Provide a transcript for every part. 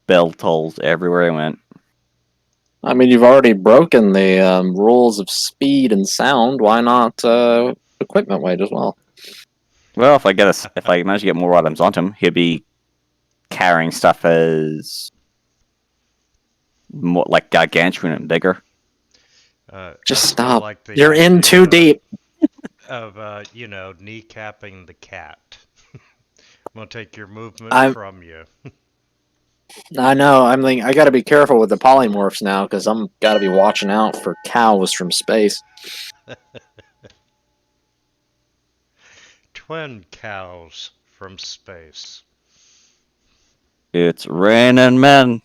bell tolls everywhere I went. I mean, you've already broken the rules of speed and sound. Why not equipment weight as well? Well, if I manage to get more items onto him, he'll be carrying stuff as more like gargantuan and bigger. Just I still stop. like the You're in too idea deep. of kneecapping the cat. I'm gonna take your movement I from you. I know. I'm like, I gotta be careful with the polymorphs now because I'm gotta be watching out for cows from space. Twin cows from space. It's raining men.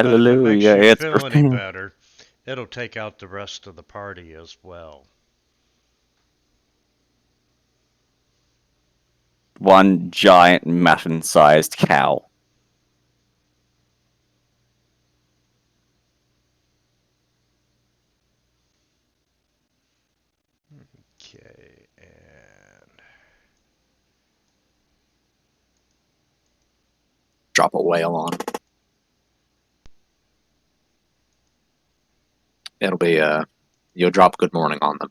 But if it makes Hallelujah! you It's feel any raining. better, it'll take out the rest of the party as well. One giant muffin-sized cow. Okay, and Drop a whale on 'em. It'll be you'll drop good morning on them.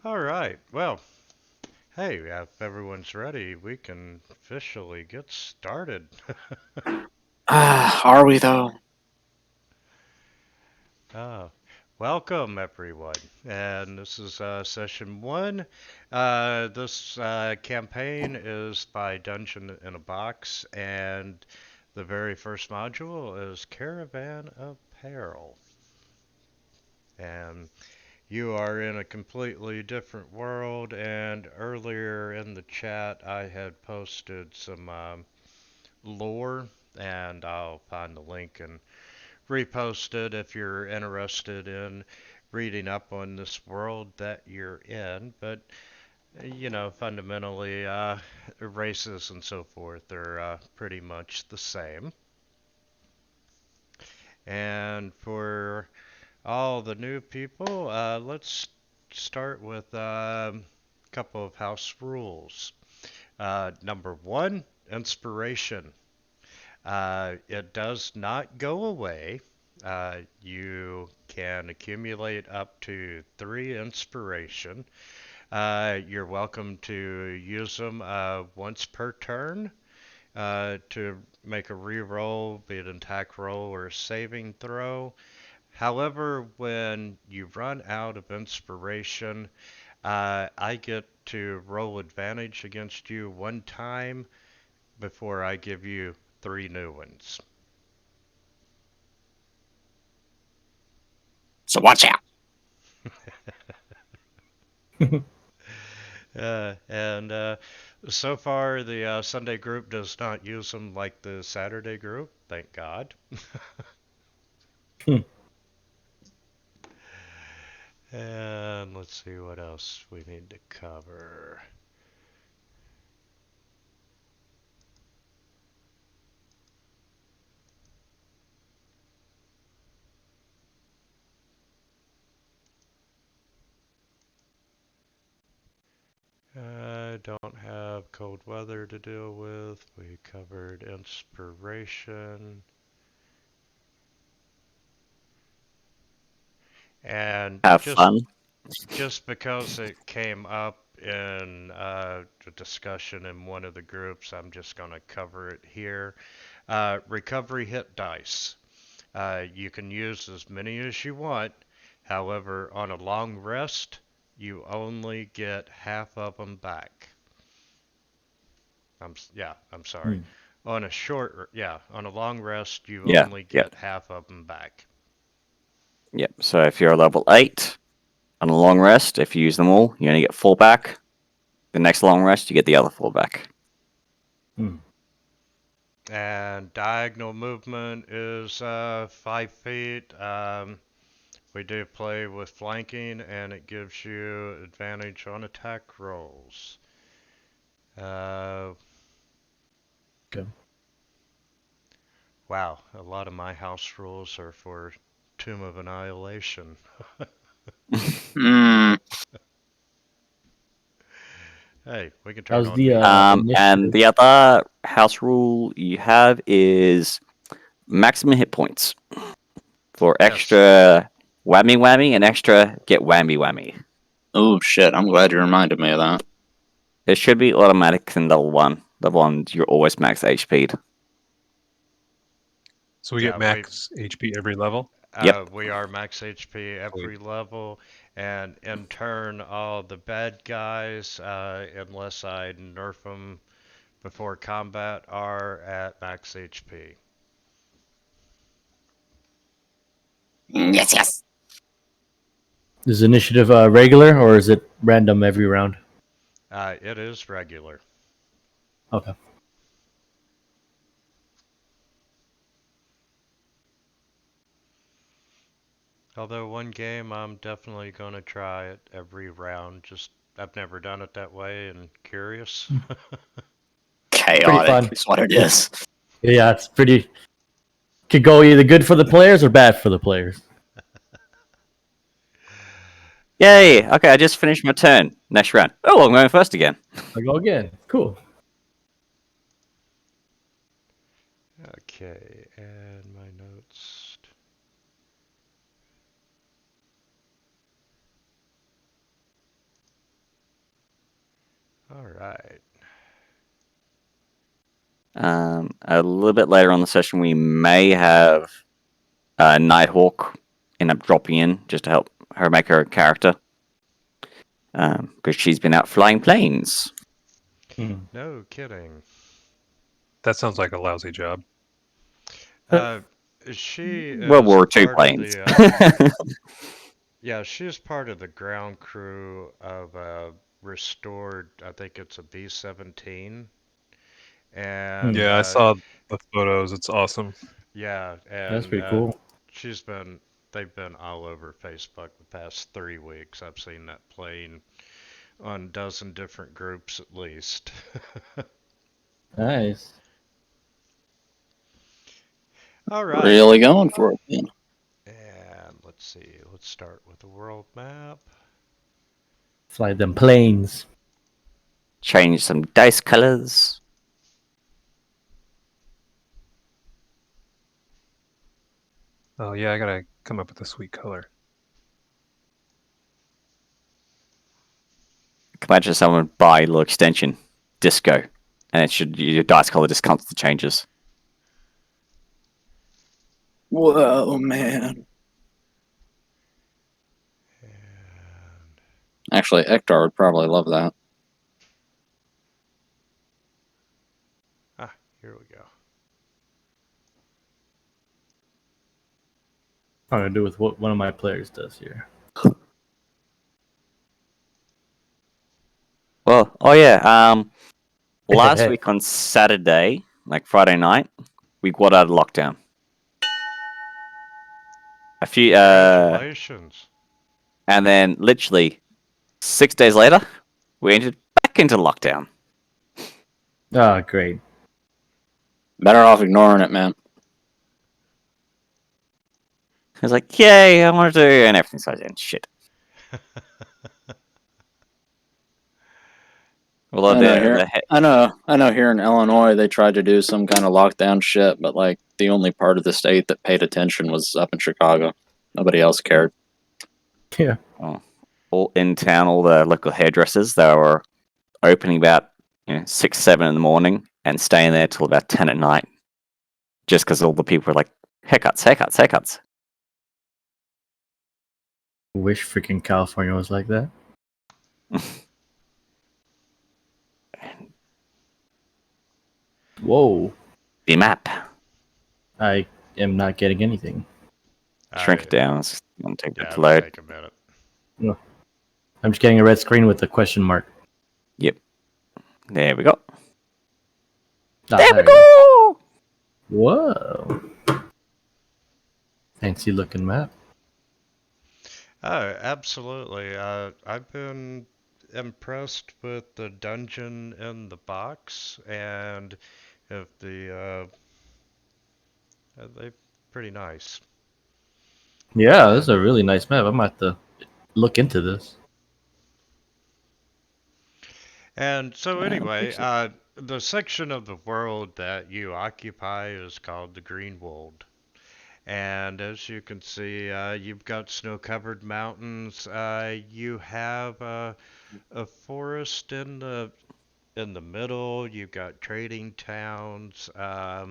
all right. Well, hey, if everyone's ready, we can officially get started. Are we though? Ah, welcome everyone, and this is session one. This campaign is by Dungeon in a Box, and the very first module is Caravan of Peril. And you are in a completely different world, and earlier in the chat I had posted some lore, and I'll find the link and repost it if you're interested in reading up on this world that you're in. But fundamentally, races and so forth are pretty much the same. And for all the new people, let's start with a couple of house rules. Number one, inspiration. It does not go away. You can accumulate up to 3 inspiration. You're welcome to use them once per turn to make a re-roll, be it an attack roll or a saving throw. However, when you run out of inspiration, I get to roll advantage against you one time before I give you 3 new ones. So watch out. And so far, the Sunday group does not use them like the Saturday group. Thank God. And let's see what else we need to cover. I don't have cold weather to deal with. We covered inspiration. And Have just fun. just because it came up in the discussion in one of the groups, I'm just going to cover it here. Recovery hit dice. You can use as many as you want. However, on a long rest, you only get half of them back. I'm sorry. On a long rest, you Yeah. only Yep. get half of them back. Yep. So if you're level 8 on a long rest, if you use them all, you only get 4 back. The next long rest, you get the other 4 back. And diagonal movement is 5 feet. We do play with flanking, and it gives you advantage on attack rolls. Okay. Wow, a lot of my house rules are for Tomb of Annihilation. Hey, we can That turn was on the the. And initiative. the other house rule you have is maximum hit points for Yes. extra whammy whammy and extra get whammy whammy. Oh shit! I'm glad you reminded me of that. It should be automatic in level 1. Level 1, you're always max HP'd. So we Yeah, get max HP every level. Yep. We are max HP every level, and in turn, all the bad guys, unless I nerf them before combat, are at max HP. Yes. Is initiative regular or is it random every round? It is regular. Okay. Although one game I'm definitely gonna try it every round. Just I've never done it that way and curious. Chaotic fun. is what it is. Yeah, it's pretty. Could go either good for the players or bad for the players. Yay! Okay, I just finished my turn. Next round. Oh, I'm going first again. I go again. Cool. Okay, and my notes. All right. A little bit later on the session, we may have Nighthawk end up dropping in just to help her make her character. Because she's been out flying planes. No kidding. That sounds like a lousy job. She is World War II part planes. of the. Yeah, she's part of the ground crew of restored. I think it's a B-17. And Yeah, I saw the photos. It's awesome. yeah, That's and pretty cool. they've been all over Facebook the past 3 weeks. I've seen that plane on a dozen different groups at least. Nice. All right. Really going for it, man. And let's see. Let's start with the world map. Fly them planes. Change some dice colors. Oh yeah, I gotta come up with a sweet color. Imagine someone buy a little extension, disco, and it should your dice color just constantly changes. Whoa, man. Actually, Ektar would probably love that. Here we go. I'm gonna do with what one of my players does here. Well, oh yeah. Last week on Saturday, like Friday night, we got out of lockdown. A few, Congratulations. and then literally 6 days later, we entered back into lockdown. Ah, great. Better off ignoring it, man. I was like, yay, I want to do, and everything started in shit. Well, I know here in Illinois they tried to do some kind of lockdown shit, but like the only part of the state that paid attention was up in Chicago. Nobody else cared. Yeah. all in town, all the local hairdressers, they were opening about 6, 7 in the morning and staying there till about 10 at night, just because all the people were like, haircuts, haircuts, haircuts. Wish freaking California was like that. Whoa. The map. I am not getting anything. Shrink it down. It's going to take a bit to It'll load. take a minute. No. I'm just getting a red screen with a question mark. Yep. There we go. Ah, there we you go! Whoa. Fancy looking map. Oh, absolutely. I've been impressed with the dungeon in the box, and if they're pretty nice. Yeah, this is a really nice map. I'm about to look into this. And so I don't anyway, think so. the section of the world that you occupy is called the Green World. And as you can see, you've got snow-covered mountains. You have a forest in the middle. You've got trading towns. A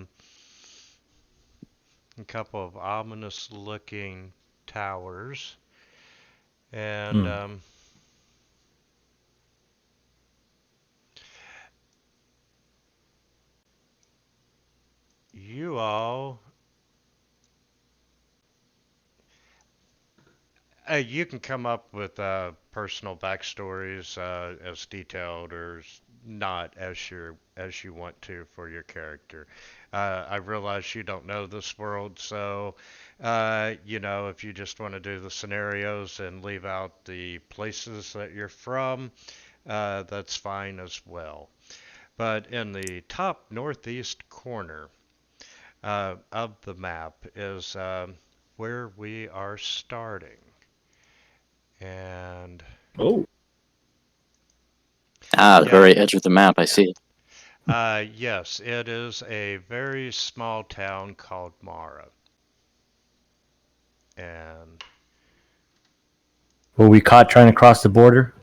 couple of ominous-looking towers, and Hmm. you all. You can come up with personal backstories as detailed or not as you want to for your character. I realize you don't know this world, so if you just want to do the scenarios and leave out the places that you're from, that's fine as well. But in the top northeast corner of the map is where we are starting. And Oh, The yeah, very edge of the map. I see it. yes, it is a very small town called Mara. And were we caught trying to cross the border?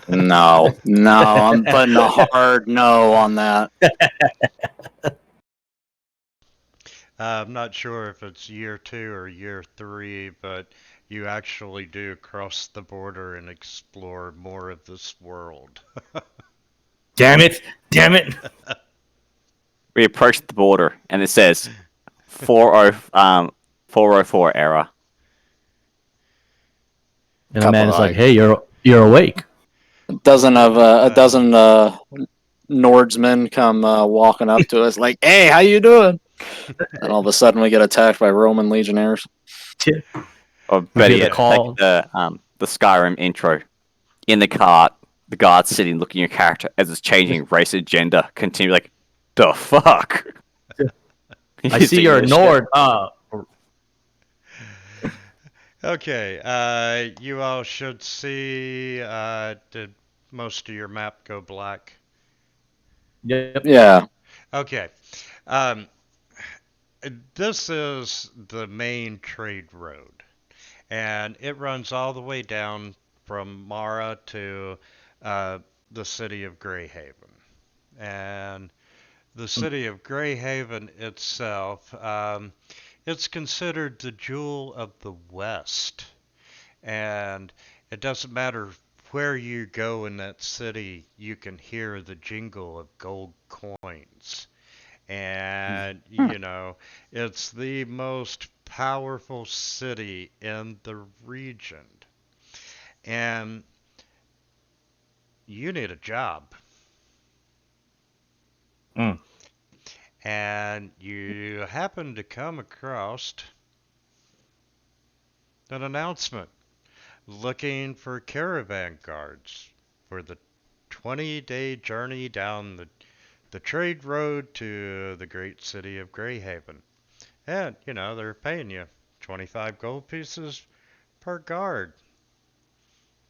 No, I'm putting a hard no on that. I'm not sure if it's year 2 or year 3, but you actually do cross the border and explore more of this world. Damn it! Damn it! We approach the border, and it says 404 error. And the man is like, "Hey, you're awake." A dozen Nordsmen come walking up to us like, "Hey, how you doing?" And all of a sudden, we get attacked by Roman legionnaires. Or We better hear the yet, call. take the Skyrim intro. In the cart, the guard's sitting looking at your character as it's changing race and gender. Continue like, the fuck? I see you're a this shit? Nord. Okay, you all should see. Did most of your map go black? Yep. Yeah, Okay. Um, this is the main trade road, and it runs all the way down from Mara to uh, the city of Greyhaven. And the city of Greyhaven itself, it's considered the jewel of the West. And it doesn't matter where you go in that city, you can hear the jingle of gold coins. And, it's the most powerful city in the region. And you need a job. Mm. And you happen to come across an announcement looking for caravan guards for the 20-day journey down the trade road to the great city of Greyhaven. And, they're paying you 25 gold pieces per guard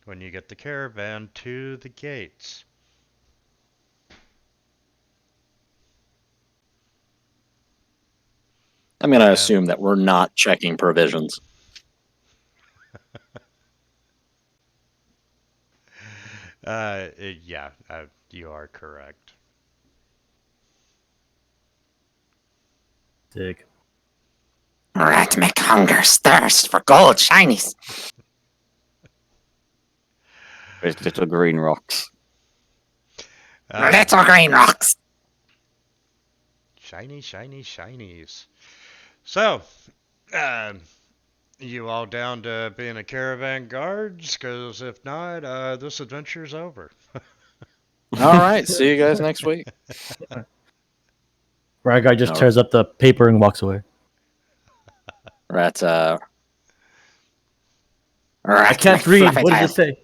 when you get the caravan to the gates. I'm gonna And assume that we're not checking provisions. yeah, you are correct. Sick. Rat make hunger thirst for gold shinies. There's little green rocks. Little green rocks. Shiny, shiny, shinies. So, um, you all down to being a caravan guards? Because if not, this adventure's over. All right, see you guys next week. Right guy just No. tears up the paper and walks away. Rat. I can't read. What does it say?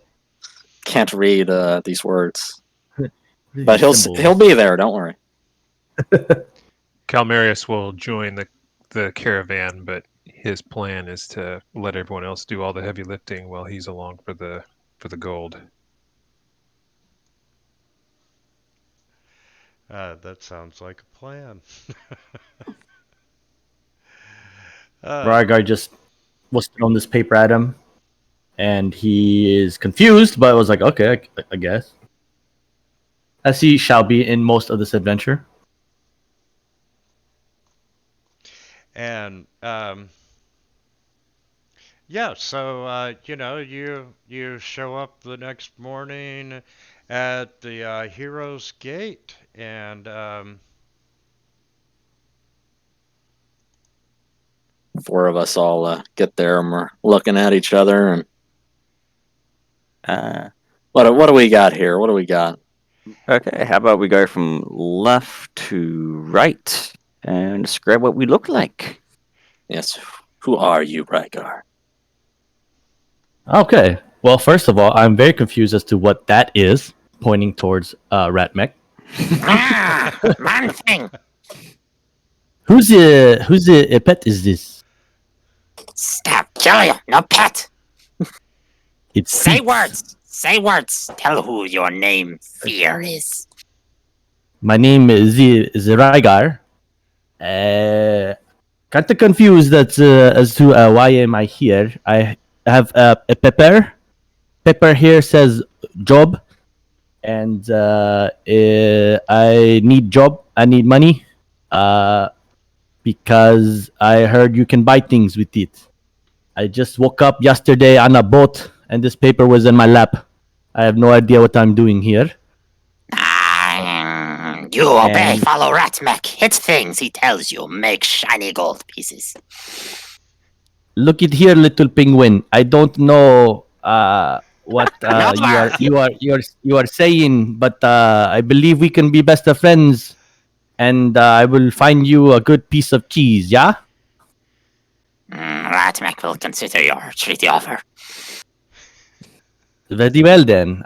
Can't read these words, but he'll be there. Don't worry. Calmarius will join the caravan, but his plan is to let everyone else do all the heavy lifting while he's along for the gold. That sounds like a plan. Rygar just was throwing this paper at him, and he is confused, but was like, okay, I guess. As he shall be in most of this adventure. And yeah, so you show up the next morning at the Hero's Gate, and Four of us all get there, and we're looking at each other. And what do we got here? What do we got? Okay, how about we go from left to right and describe what we look like? Yes. Who are you, Rygar? Okay. Well, first of all, I'm very confused as to what that is, pointing towards Ratmech. Man thing. Who's the pet is this? Stop, kill you. No pet. It's Say Seats. words. Say words. Tell who your name fear is. My name is Rygar. Kind of confused as to why am I here. I have a pepper. Pepper here says job, and I need job. I need money. Because I heard you can buy things with it. I just woke up yesterday on a boat, and this paper was in my lap. I have no idea what I'm doing here. You obey, And- follow Ratmech. Hit things he tells you. Make shiny gold pieces. Look at here, little penguin. I don't know what Number. you are saying, but I believe we can be best of friends, and I will find you a good piece of cheese. Yeah. Ratmech will consider your treaty offer. Very well then.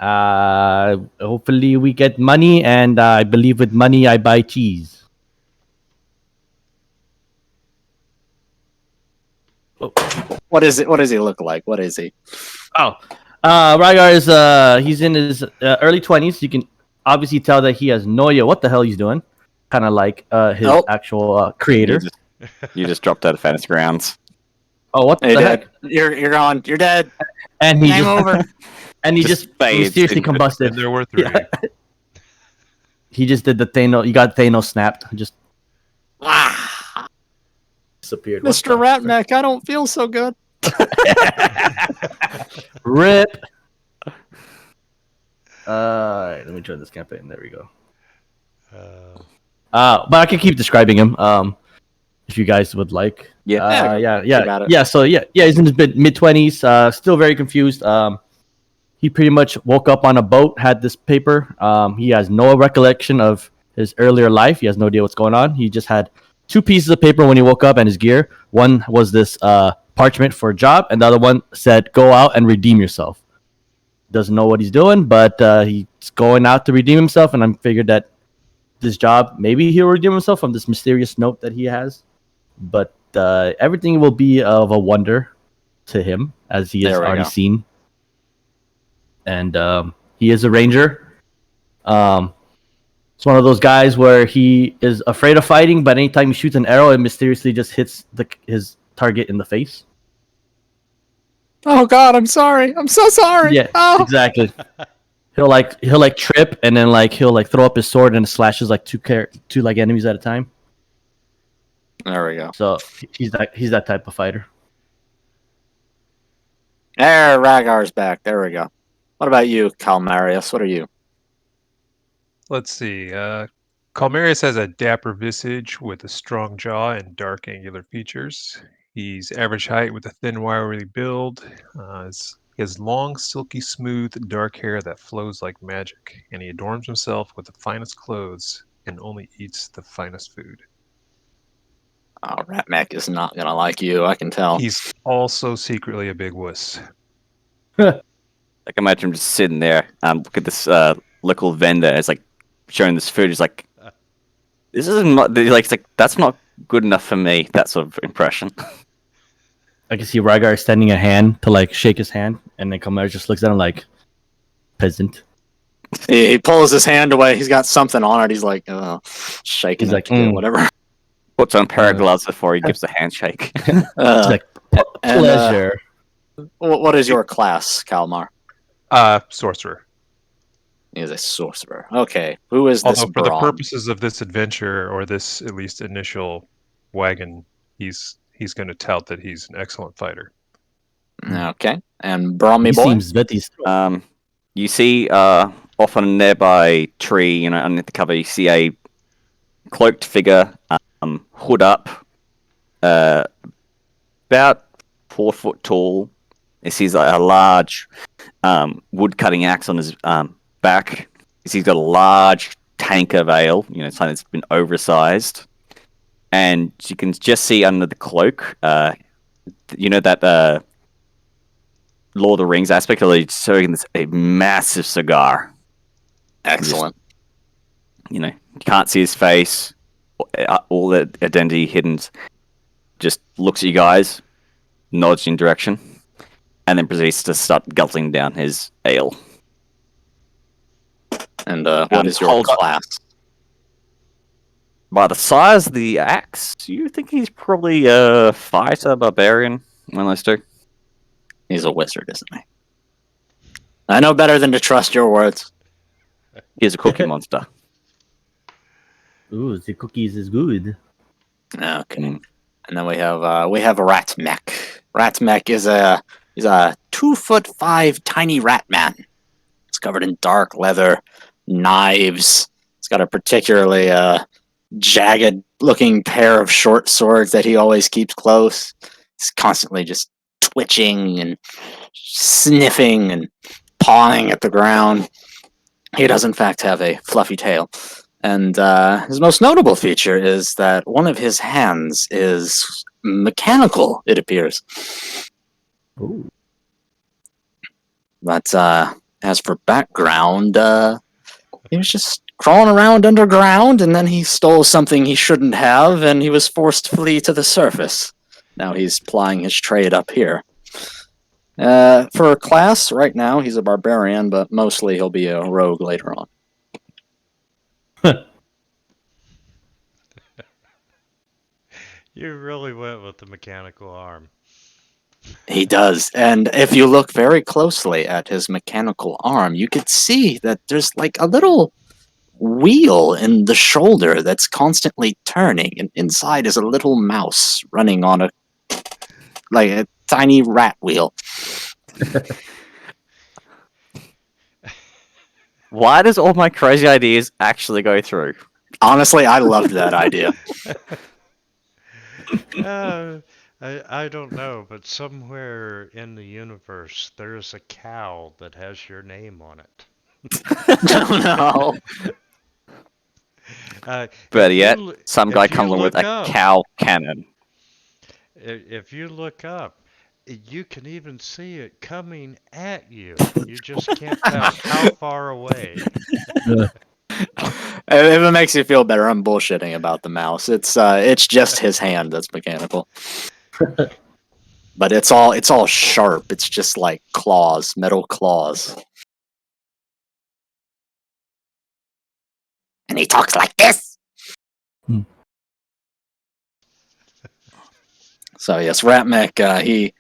Hopefully we get money, and I believe with money I buy cheese. What is it? What does he look like? What is he? Oh, Rygar is he's in his early 20s. You can obviously tell that he has no idea what the hell he's doing. Kind of like his Nope. actual creator. You just dropped out of fantasy grounds. Oh, what Hey, the Dad. heck? You're gone. You're dead. And he Game just over. and he Just just fades mysteriously into- combusted. And there were three. Yeah. He just did the Thanos. You got Thanos snapped. Just Ah, disappeared. What Mr. the- Ratmech, I don't feel so good. Rip. Alright, let me join this campaign. There we go. But I can keep describing him. If you guys would like. Yeah. you got it. Yeah. So yeah, he's in his mid 20s. Still very confused. He pretty much woke up on a boat, had this paper. He has no recollection of his earlier life. He has no idea what's going on. He just had two pieces of paper when he woke up and his gear. One was this parchment for a job, and the other one said, "Go out and redeem yourself." Doesn't know what he's doing, but he's going out to redeem himself. And I figured that this job, maybe he'll redeem himself from this mysterious note that he has. But everything will be of a wonder to him, as he has There we already go. seen. And he is a ranger. It's one of those guys where he is afraid of fighting, but anytime he shoots an arrow, it mysteriously just hits his target in the face. Oh God, I'm sorry. I'm so sorry. Yeah, Oh. exactly. He'll trip, and then he'll throw up his sword and it slashes two like enemies at a time. There we go. So he's that type of fighter. There, Ragar's back. There we go. What about you, Calmarius? What are you? Let's see. Calmarius has a dapper visage with a strong jaw and dark angular features. He's average height with a thin, wiry build. He has long, silky, smooth, dark hair that flows like magic, and he adorns himself with the finest clothes and only eats the finest food. Oh, Ratmech is not gonna like you. I can tell. He's also secretly a big wuss. I can imagine him just sitting there. Look at this local vendor. It's like showing this food. He's like, "This isn't not." It's like that's not good enough for me. That sort of impression. I can see Rygar extending a hand to shake his hand, and then Kamar just looks at him like peasant. He pulls his hand away. He's got something on it. He's like, shaking He's it, like, whatever. Puts on pair of gloves before he gives a handshake. He's like, and, pleasure. what is your class, Kalmar? Sorcerer. He is a sorcerer. Okay, who is this Although for the Braun? purposes of this adventure, or this at least initial wagon, he's going to tout that he's an excellent fighter. Okay, and Brahmi He boy? seems very strong. You see, off on a nearby tree, you know, underneath the cover, you see a cloaked figure, hood up, about 4 foot tall. He sees a large wood cutting axe on his back. He's got a large tank of ale, you know, something that's been oversized. And you can just see under the cloak, you know, that Lord of the Rings aspect, of he's showing this a massive cigar. Excellent. You know, you can't see his face, all the identity hidden. Just looks at you guys, nods in direction, and then proceeds to start gulping down his ale. And what is your hold on. class? By the size of the axe, you think he's probably a fighter, barbarian, one of those two. He's a wizard, isn't he? I know better than to trust your words. He's a cookie monster. Ooh, the cookies is good. Okay. Mm. And then we have Ratmek. Ratmek is a 2'5" tiny rat man. It's covered in dark leather, knives. It's got a particularly jagged looking pair of short swords that he always keeps close. He's constantly just twitching and sniffing and pawing at the ground. He does in fact have a fluffy tail. And his most notable feature is that one of his hands is mechanical, it appears. Ooh. But as for background, he was just crawling around underground, and then he stole something he shouldn't have, and he was forced to flee to the surface. Now he's plying his trade up here. For a class, right now, he's a barbarian, but mostly he'll be a rogue later on. You really went with the mechanical arm. He does, and if you look very closely at his mechanical arm, you could see that there's like a little wheel in the shoulder that's constantly turning, and inside is a little mouse running on a tiny rat wheel. Why does all my crazy ideas actually go through? Honestly, I loved that idea. I don't know, but somewhere in the universe there's a cow that has your name on it. No. Better If yet, you l- some if guy you comes along with look a up- cow cannon. If you look up, you can even see it coming at you. You just can't tell how far away. If it makes you feel better, I'm bullshitting about the mouse. It's just his hand that's mechanical. But it's all sharp. It's just like claws, metal claws. And he talks like this. So yes, Ratmek, he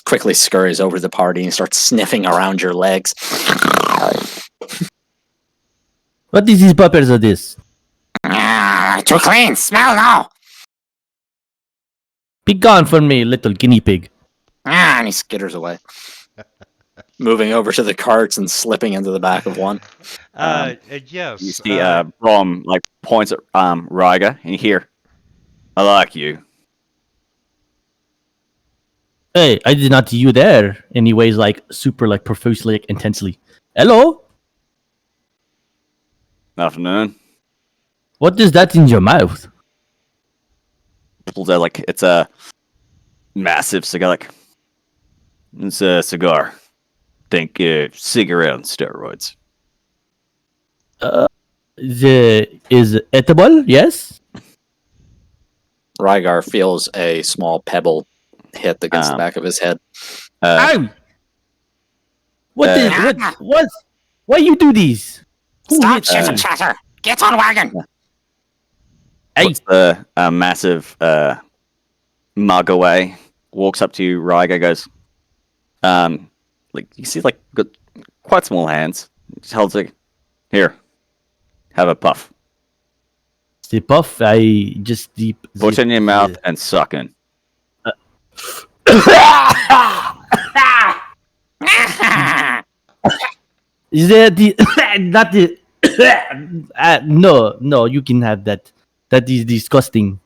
quickly scurries over to the party and starts sniffing around your legs. What is these puppers of this? Too clean. Smell now. Be gone from me, little guinea pig. And he skitters away. Moving over to the carts and slipping into the back of one. Yes. You see, Brom like points at Ryga, and you hear, "I like you." Hey, I did not see you there. And he waves like super like profusely, like intensely. Hello? Afternoon. What is that in your mouth? Pulls out like it's a massive cigar. Like it's a cigar. Think cigarette on steroids. Is edible? Yes. Rygar feels a small pebble hit against the back of his head. Ow! Why you do these? Who Stop hit chitter you? chatter. Get on wagon. Hey. Puts the massive mug away. Walks up to you, Ryga, goes, like you see, like got quite small hands. Just holds it. Here, have a puff. The puff, I just deep. Put it in your mouth and suck in. Is there the not the no, you can have that. That is disgusting.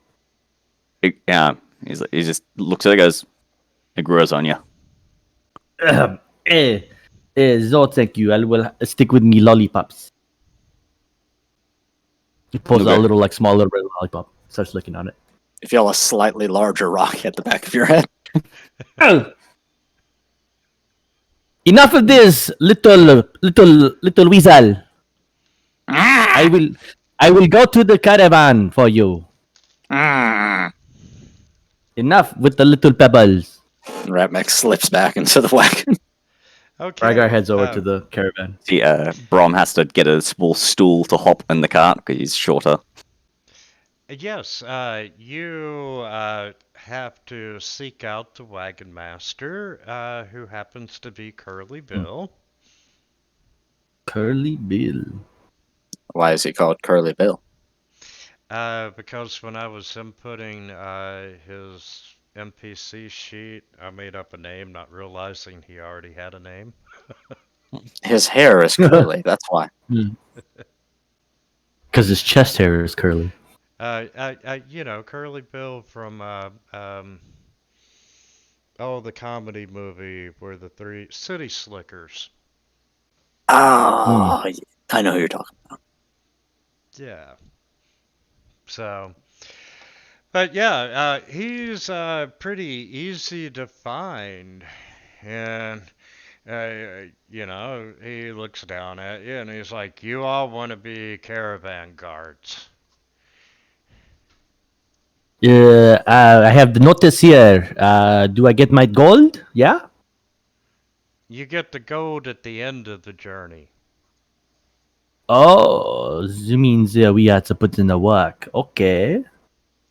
He just looks at it, goes, it grows on you. No, thank you. I will stick with me lollipops. He pulls out Okay. a little, like, small little red lollipop. Starts looking on it. You feel a slightly larger rock at the back of your head. Enough of this, little weasel. I will go to the caravan for you. Enough with the little pebbles. Ratmec slips back into the wagon. Okay. Rygar heads over to the caravan. See, Brom has to get a small stool to hop in the cart because he's shorter. Yes, you have to seek out the wagon master, who happens to be Curly Bill. Curly Bill. Why is he called Curly Bill? Because when I was inputting his NPC sheet, I made up a name, not realizing he already had a name. His hair is curly, that's why. Because his chest hair is curly. Curly Bill from the comedy movie where the three city slickers. Oh, I know who you're talking about. Yeah. So, but yeah, he's pretty easy to find, and he looks down at you and he's like, "You all want to be caravan guards." I have the notice here. Do I get my gold? Yeah? You get the gold at the end of the journey. Oh, that means we have to put in the work. Okay.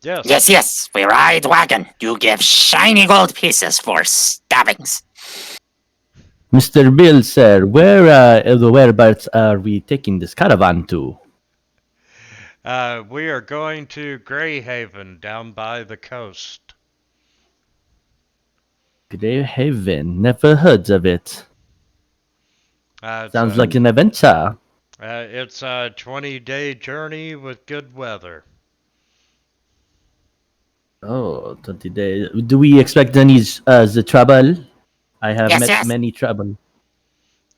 Yes. Yes, we ride wagon. You give shiny gold pieces for stabbings. Mr. Bill, sir, whereabouts are we taking this caravan to? We are going to Greyhaven down by the coast. Greyhaven. Never heard of it. Sounds like an adventure. It's a 20-day journey with good weather. Oh, 20 days. Do we expect any the trouble? I have Yes, met yes. many trouble.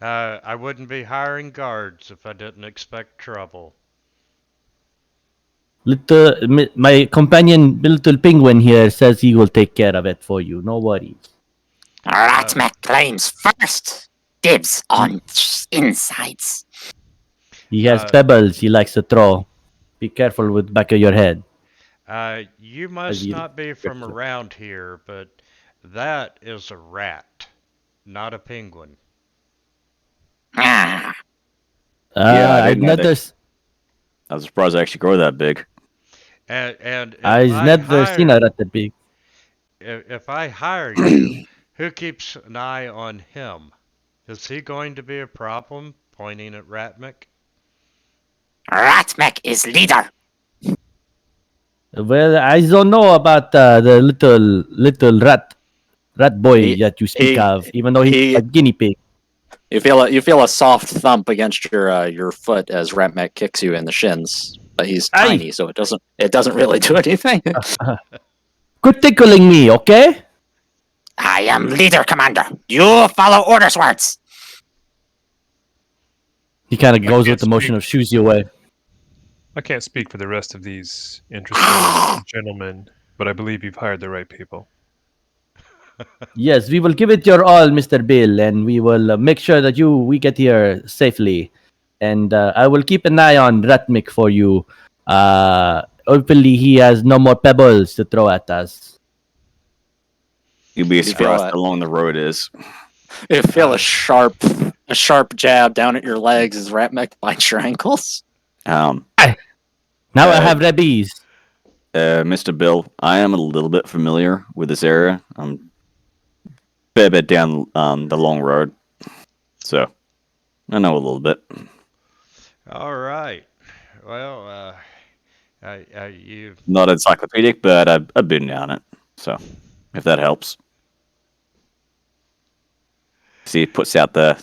I wouldn't be hiring guards if I didn't expect trouble. My companion, Little Penguin here, says he will take care of it for you. No worries. Ratmec claims first. Dibs on insides. He has pebbles he likes to throw. Be careful with the back of your head. You must you- not be from around here, but that is a rat, not a penguin. Ah, I I've didn't know that. never, I was surprised they actually grow that big. And if I've I never seen a hire- rat that big. If I hire you, who keeps an eye on him? Is he going to be a problem? Pointing at Ratmec. Ratmec is leader. Well, I don't know about the little rat boy He- that you speak he- of, even though he's he- a guinea pig. You feel a soft thump against your foot as Ratmec kicks you in the shins, but he's Aye. tiny, so it doesn't really do anything. Quit tickling me, okay? I am leader, commander. You follow orders words. He kind of goes can't with the motion speak. of shoos you away. I can't speak for the rest of these interesting gentlemen, but I believe you've hired the right people. Yes, we will give it your all, Mr. Bill, and we will make sure that we get here safely. And I will keep an eye on Ratmik for you. Hopefully he has no more pebbles to throw at us. You'd be You feel surprised that? how long the road is. You feel a sharp a sharp jab down at your legs as Ratmech bites your ankles. Um, Now I have rabies. Mr. Bill, I am a little bit familiar with this area. I'm a bit down the long road, so I know a little bit. All right. Well, you. Not encyclopedic, but I've been down it. So, if that helps. See, he puts out the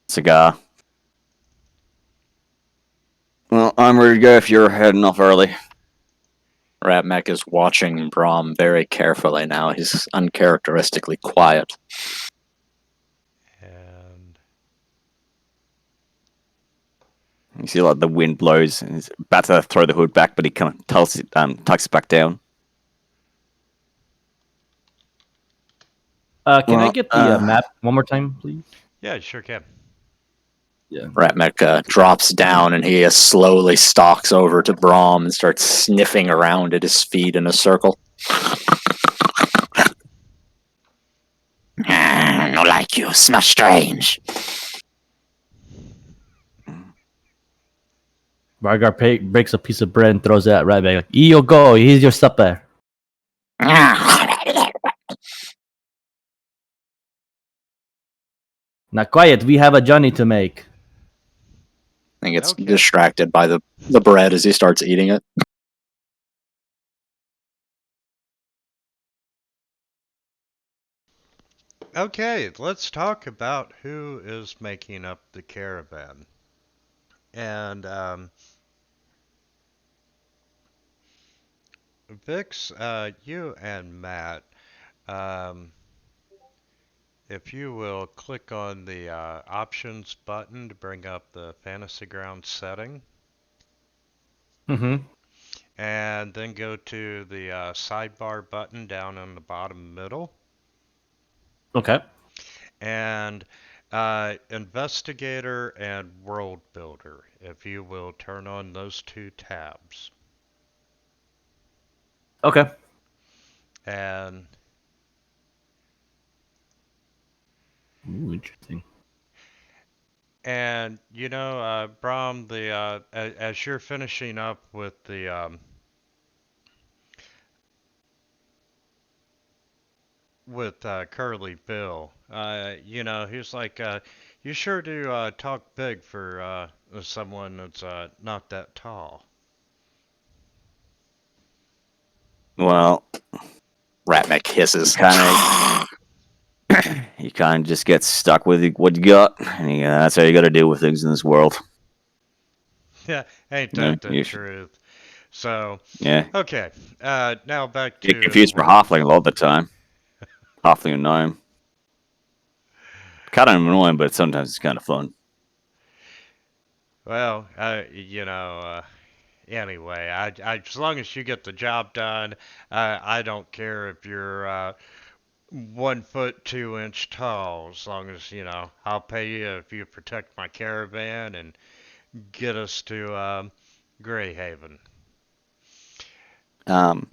cigar. Well, I'm ready to go if you're heading off early. Ratmech is watching Brahm very carefully now. He's uncharacteristically quiet. And You see, like the wind blows, and he's about to throw the hood back, but he kind of tucks it back down. Can I Well, get the map one more time, please? yeah, you sure can. Ratmech drops down and he slowly stalks over to Brahm and starts sniffing around at his feet in a circle. No like you, smell strange. Vargar breaks a piece of bread and throws it at Ratbag. Like, "Here you go. Here's your supper." Now quiet. We have a journey to make. And gets Okay. distracted by the bread as he starts eating it. Okay, let's talk about who is making up the caravan. And Vix, you and Matt, um, if you will click on the options button to bring up the Fantasy Ground setting, Mm-hmm. and then go to the sidebar button down in the bottom middle, Okay. and Investigator and World Builder, if you will turn on those two tabs. Okay. And Ooh, interesting. you know, Brahm, as you're finishing up with the with Curly Bill, you know, he's like, you sure do talk big for someone that's not that tall. Well, Ratmech hisses. you kind of just get stuck with what you got, and that's how you got to deal with things in this world. Yeah, ain't You know, that the truth? So, yeah, okay, now back get to the confused for world. halfling a lot of the time. Halfling and gnome. Kind of annoying, but sometimes it's kind of fun. Well, you know, anyway, as long as you get the job done, I don't care if you're 1 foot 2 inch tall. As long as you know, I'll pay you if you protect my caravan and get us to Greyhaven. Um,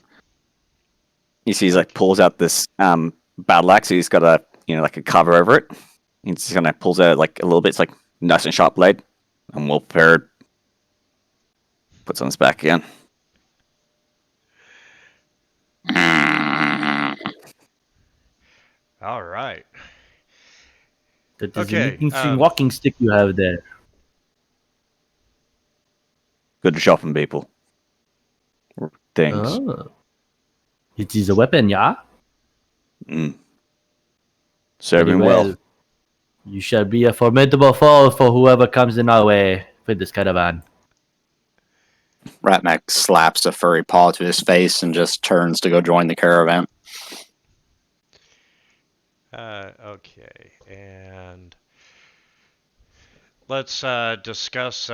you see, he's like pulls out this battle axe. He's got a like a cover over it. He's just kind of pulls out like a little bit. It's like nice and sharp blade, and well prepared. Puts on his back again. All right. That is an Okay. interesting walking stick you have there. Good at shopping people. Things. Oh. It is a weapon, yeah? Mm. Serving Very well. You shall be a formidable foe for whoever comes in our way with this caravan. Ratmech slaps a furry paw to his face and just turns to go join the caravan. Okay. And let's discuss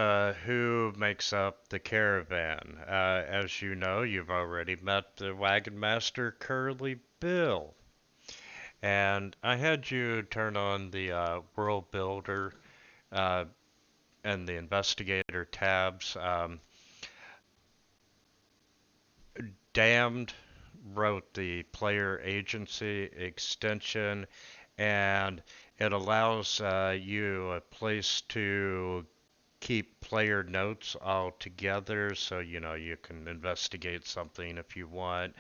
who makes up the caravan. As you know, you've already met the wagon master Curly Bill. And I had you turn on the World Builder uh, and the Investigator tabs. Damned wrote the player agency extension, and it allows you a place to keep player notes all together, so you can investigate something if you want.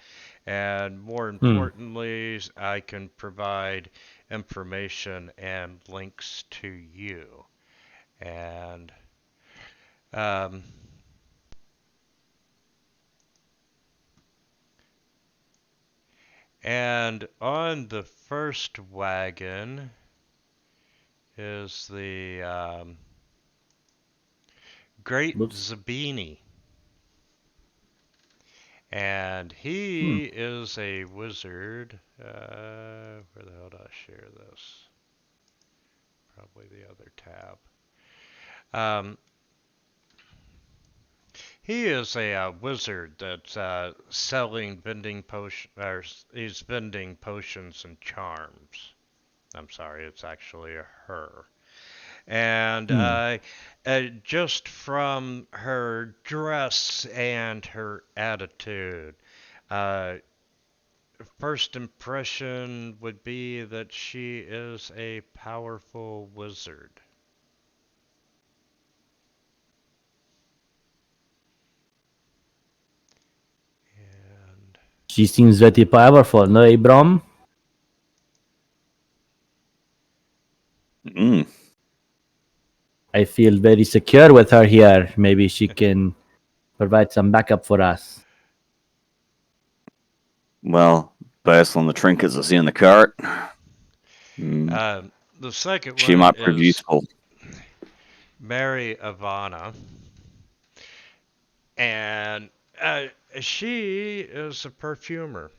And more importantly, I can provide information and links to you. And um, and on the first wagon is the Great Whoops. Zabini. And he is a wizard. Where the hell did I share this? Probably the other tab. He is a wizard that's vending he's vending potions and charms. I'm sorry, it's actually a her. And just from her dress and her attitude, uh, first impression would be that she is a powerful wizard. And She seems very powerful, no, Abram? Mm. I feel very secure with her here. Maybe she can provide some backup for us. Well, based on the trinkets I see in the cart, the second she one might prove is useful. Mary Ivana. And uh, she is a perfumer.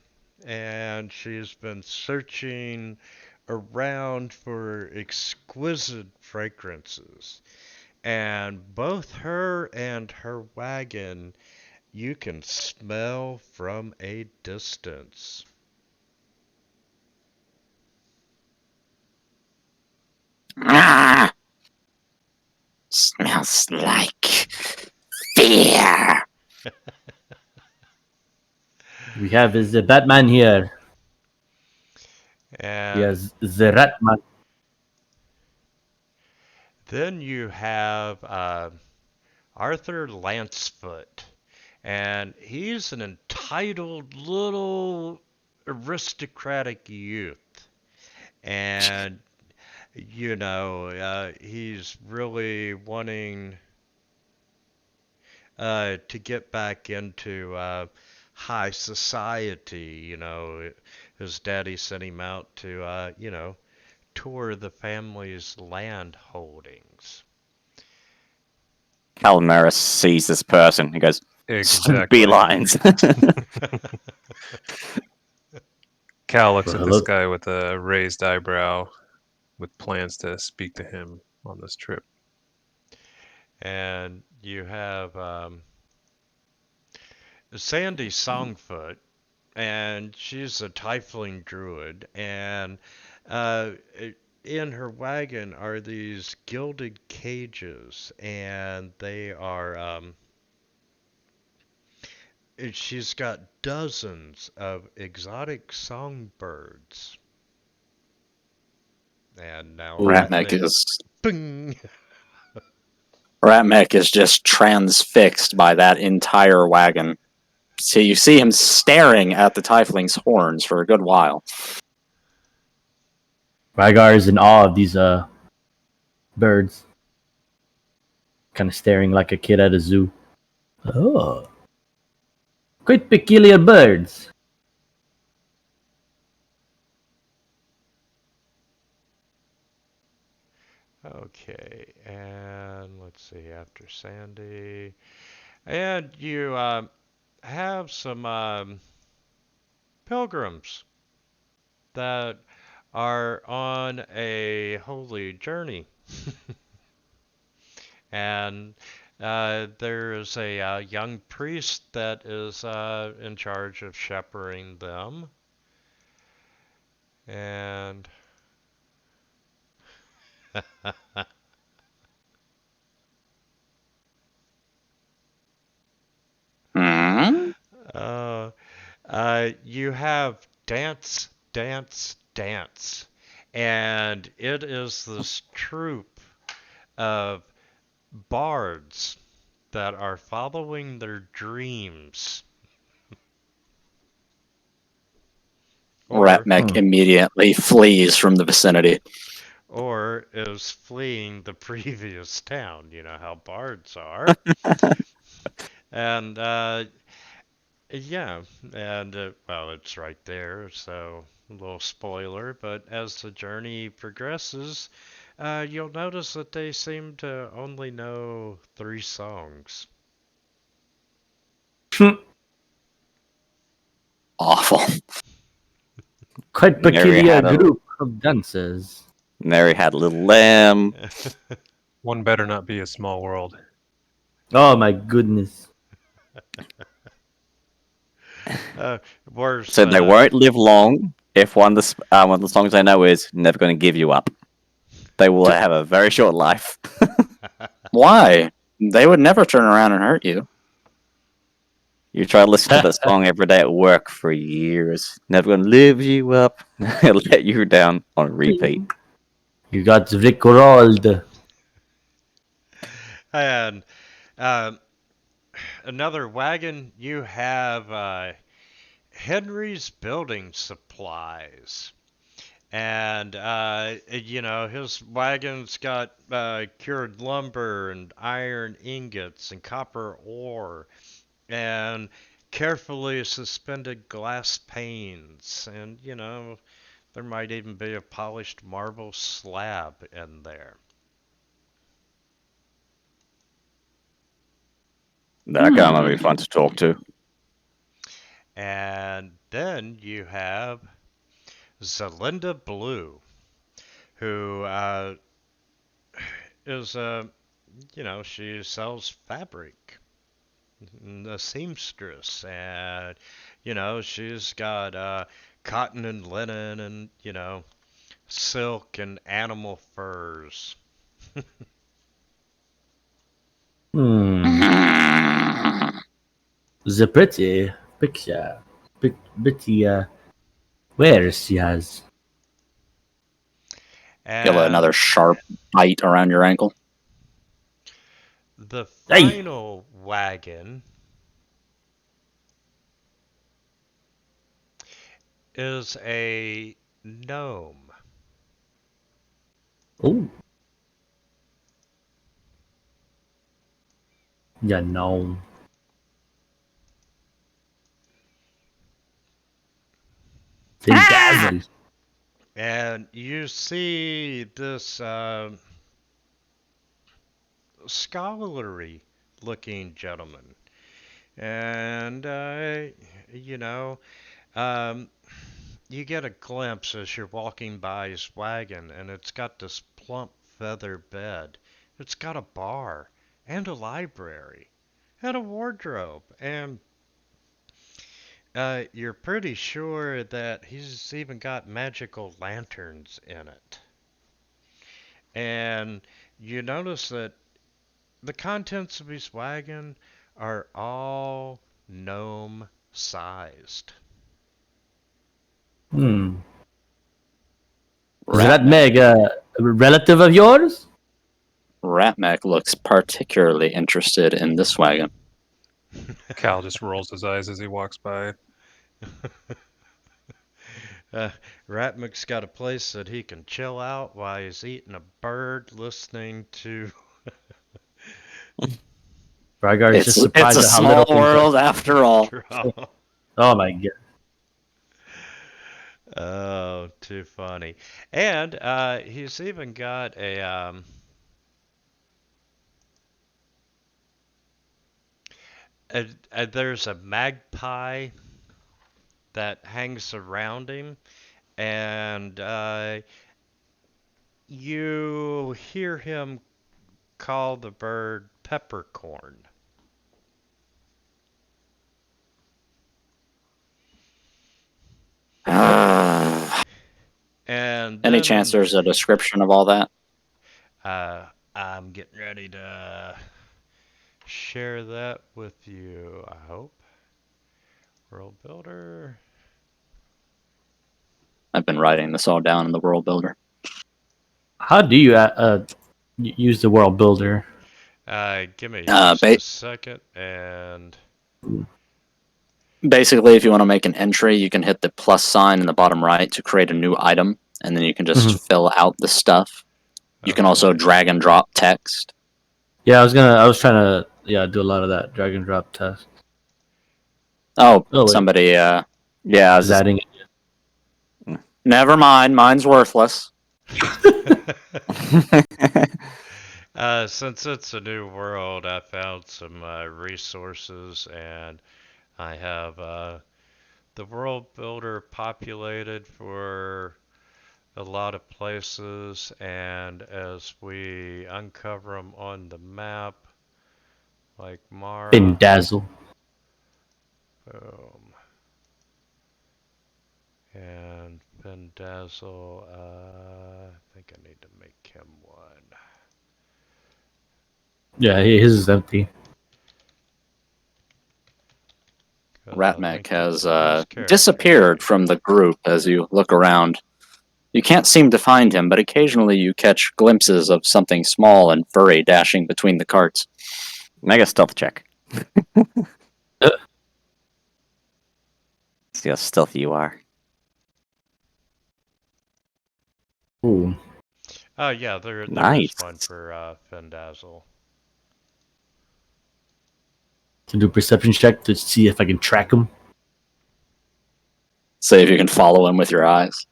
And she's been searching around for exquisite fragrances. And both her and her wagon you can smell from a distance. Ah, smells like fear. We have the Batman here. He And has the Ratman. then you have Arthur Lancefoot. And he's an entitled little aristocratic youth. And, he's really wanting to get back into high society. His daddy sent him out to, tour the family's land holdings. Calamaris sees this person. He goes, Exactly. beelines. Cal looks Well, at hello. this guy with a raised eyebrow with plans to speak to him on this trip. And you have Sandy Songfoot, and she's a tiefling druid, and uh, in her wagon are these gilded cages, and they are she's got dozens of exotic songbirds. And now Ooh. Ratmek Ratnik, is bing. Ratmek is just transfixed by that entire wagon. So you see him staring at the tiefling's horns for a good while. Rygar is in awe of these birds. Kind of staring like a kid at a zoo. Oh. Quite peculiar birds. Okay, and let's see, after Sandy. And you have some pilgrims that are on a holy journey. And there is a young priest that is in charge of shepherding them. And Hmm? you have dance, dance, dance. And it is this troupe of bards that are following their dreams. Or Ratmek immediately flees from the vicinity. or is fleeing the previous town. You know how bards are. And yeah, and well, it's right there, so a little spoiler. But as the journey progresses, you'll notice that they seem to only know 3 songs. Awful. Quite Mary peculiar had a group of dances. Mary had a little lamb. One better not be a small world. Oh my goodness. Worse, So they won't live long if one of the songs I know is "Never Gonna Give You Up." They will have a very short life. Why? They would never turn around and hurt you. You try to listen to that song every day at work for years. Never gonna live you up. Let you down on repeat. You got Rickrolled. and um, another wagon. You have Henry's Building Supplies. And his wagon's got cured lumber and iron ingots and copper ore and carefully suspended glass panes, and there might even be a polished marble slab in there. That guy might be fun to talk to. And then you have Zelinda Blue, who is she sells fabric, a seamstress, and she's got cotton and linen and silk and animal furs. The pretty picture. Pretty, where she has. Feel And another sharp bite around your ankle. the Hey! final wagon is a gnome. Oh. Yeah, no. They dazzle. And you see this scholarly looking gentleman. And, you know, um, you get a glimpse as you're walking by his wagon, and it's got this plump feather bed. It's got a bar, and a library, and a wardrobe, and you're pretty sure that he's even got magical lanterns in it. And you notice that the contents of his wagon are all gnome sized. Hmm. Is Ratmek, that Meg a relative of yours? Ratmek looks particularly interested in this wagon. Cal just rolls his eyes as he walks by. Ratmuk's got a place that he can chill out while he's eating a bird, listening to. Rygar is It's just surprised a at how little small things are. world after all. Oh my god. Oh, too funny. And he's even got there's a magpie that hangs around him, and you hear him call the bird peppercorn. And Any then chance there's a description of all that? I'm getting ready to share that with you, I hope. World Builder. I've been writing this all down in the world builder. How do you use the world builder? Give me Uh, just ba- a second, and Basically, if you want to make an entry, you can hit the plus sign in the bottom right to create a new item, and then you can just fill out the stuff. You can also okay. drag and drop text. Yeah, I was trying to do a lot of that drag and drop test. Oh, Oh, wait. somebody. Yeah, I was Is just, adding it. Never mind. Mine's worthless. Since it's a new world, I found some resources, and I have the world builder populated for a lot of places, and as we uncover them on the map, like Mara, Bin dazzle. boom, and Pendazzle, I think I need to make him one. Yeah, his is empty. 'Cause I Ratmech think has that's on his character disappeared sheet. from the group as you look around. You can't seem to find him, but occasionally you catch glimpses of something small and furry dashing between the carts. make a stealth check. See how stealthy you are. Ooh. Oh yeah, there Nice. is one for Pendazzle. To do perception check to see if I can track him. See if you can follow him with your eyes.